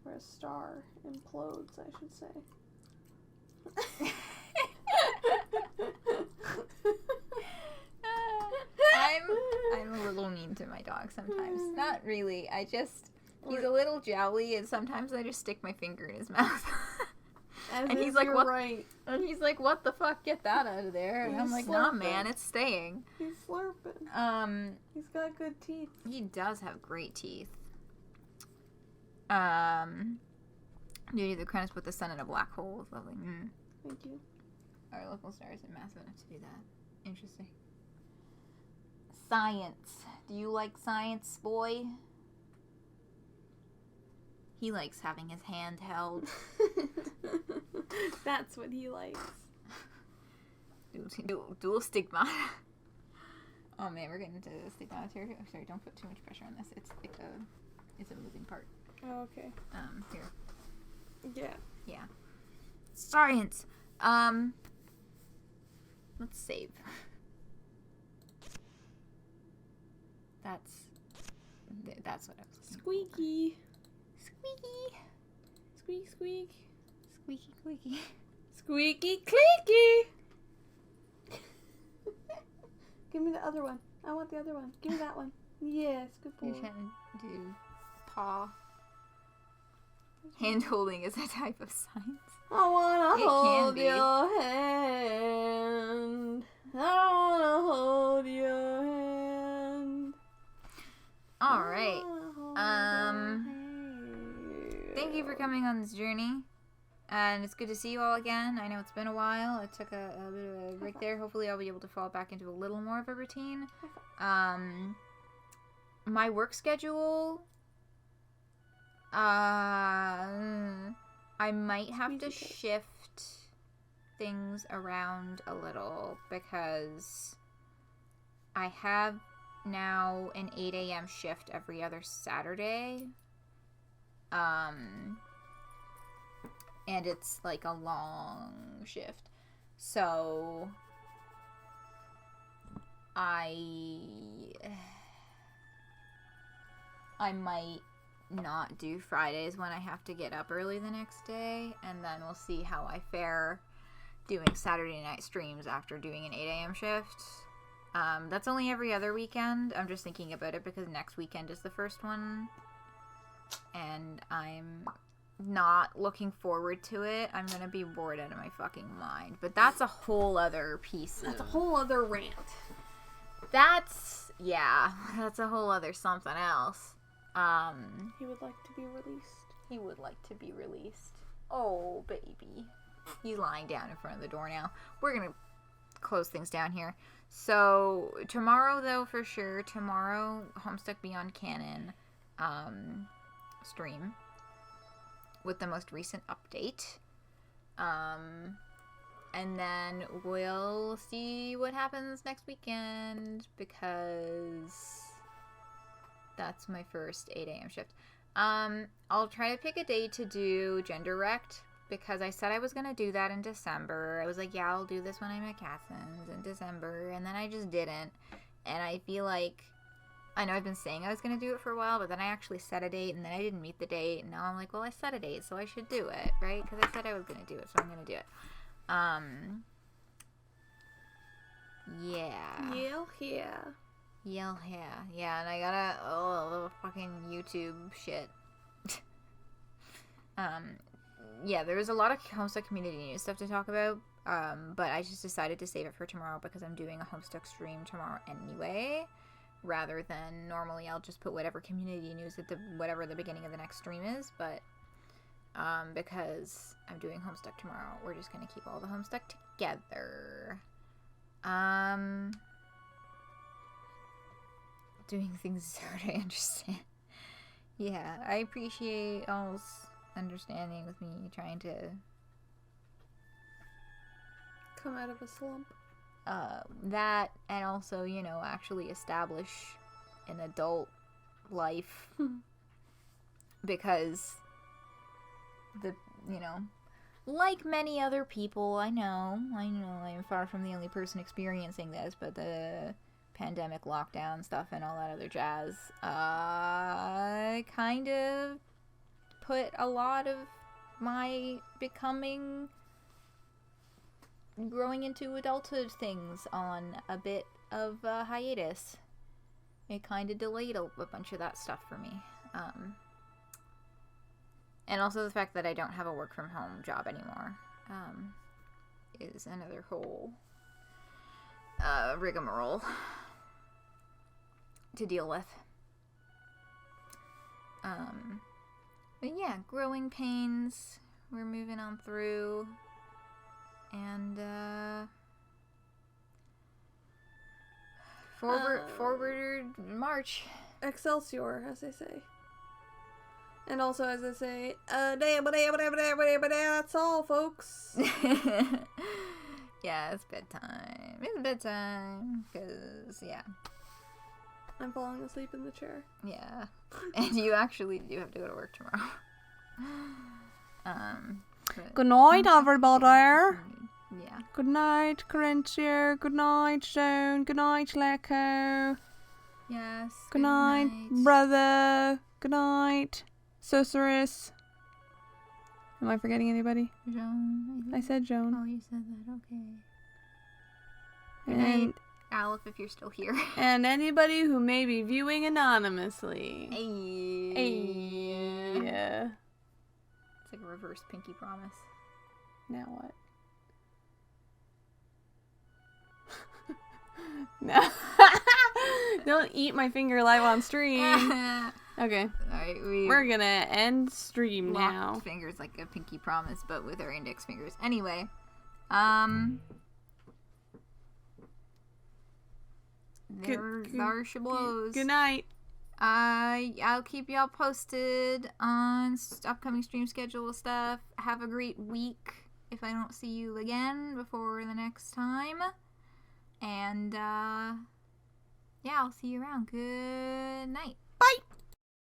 Or a star implodes, I should say. I'm a little mean to my dog sometimes. Not really. He's a little jowly, and sometimes I just stick my finger in his mouth. And he's like, "What?" Right. And he's like, "What the fuck? Get that out of there!" And I'm like, "Nah, man, it's staying." He's slurping. He's got good teeth. He does have great teeth. Duty of the Cronus with the sun in a black hole is lovely. Thank you. Our local star isn't massive enough to do that. Interesting. Science. Do you like science, boy? He likes having his hand held. That's what he likes. Dual stigma. Oh man, we're getting into stigma territory. Oh, sorry, don't put too much pressure on this. It's a moving part. Oh, okay. Here. Yeah. Science. Let's save. That's what I was looking Squeaky. for. Squeaky. Squeak, squeak. Squeaky, squeaky. Squeaky, cleaky. Give me the other one. I want the other one. Give me that one. Yes, good boy. You're trying to do paw. Hand holding is a type of science. I wanna It hold can be. your hand. I wanna hold your hand. All right. Thank Thank you for coming on this journey. And it's good to see you all again. I know it's been a while. It took a bit of a break there. Hopefully I'll be able to fall back into a little more of a routine. My work schedule, I might have to shift things around a little because I have now an 8 a.m. shift every other Saturday. And it's like a long shift. So I might not do Fridays when I have to get up early the next day, and then we'll see how I fare doing Saturday night streams after doing an 8 a.m. shift. That's only every other weekend. I'm just thinking about it because next weekend is the first one, and I'm not looking forward to it. I'm gonna be bored out of my fucking mind. But that's a whole other piece. That's a whole other rant. That's a whole other something else. He would like to be released. He would like to be released. Oh, baby. He's lying down in front of the door now. We're gonna close things down here. So, tomorrow, though, for sure. Tomorrow, Homestuck Beyond Canon stream with the most recent update. And then we'll see what happens next weekend because that's my first 8 a.m. shift. I'll try to pick a day to do Genderwrecked because I said I was going to do that in December. I was like, yeah, I'll do this when I'm at Catherine's in December, and then I just didn't. And I feel like, I know I've been saying I was going to do it for a while, but then I actually set a date, and then I didn't meet the date, and now I'm like, well, I set a date, so I should do it, right? Because I said I was going to do it, so I'm going to do it. Yeah. Yeah, and I gotta, fucking YouTube shit. Yeah, there was a lot of Homestuck community news stuff to talk about, but I just decided to save it for tomorrow because I'm doing a Homestuck stream tomorrow anyway, rather than normally I'll just put whatever community news at whatever the beginning of the next stream is, but because I'm doing Homestuck tomorrow, we're just gonna keep all the Homestuck together. Doing things Saturday, I understand. Yeah, I appreciate all's understanding with me trying to come out of a slump. That, and also, you know, actually establish an adult life. Because you know, like many other people, I know, I'm far from the only person experiencing this, but the pandemic lockdown stuff and all that other jazz, kind of put a lot of my growing into adulthood things on a bit of a hiatus. It kind of delayed a bunch of that stuff for me. And also the fact that I don't have a work from home job anymore is another whole rigmarole to deal with. But yeah, growing pains. We're moving on through. And forward march. Excelsior, as they say. And also, as I say, that's all, folks. Yeah, it's bedtime. It's bedtime. Because, yeah. I'm falling asleep in the chair. Yeah. And you actually do have to go to work tomorrow. Good night, everybody. Yeah. Good night, Corinthia. Good night, Joan. Good night, Leco. Yes. Good night, brother. Good night, Susurrus. Am I forgetting anybody? Joan. I said Joan. Oh, you said that. Okay. And Good night, Aleph, if you're still here. and anybody who may be viewing anonymously. Hey. Yeah. It's like a reverse pinky promise. Now what? No. Don't eat my finger live on stream. Okay. Alright, we're gonna end stream now. locked fingers like a pinky promise, but with our index fingers. Anyway, there she blows. Good night. I'll keep y'all posted on upcoming stream schedule stuff. Have a great week if I don't see you again before the next time. And, yeah, I'll see you around. Good night. Bye.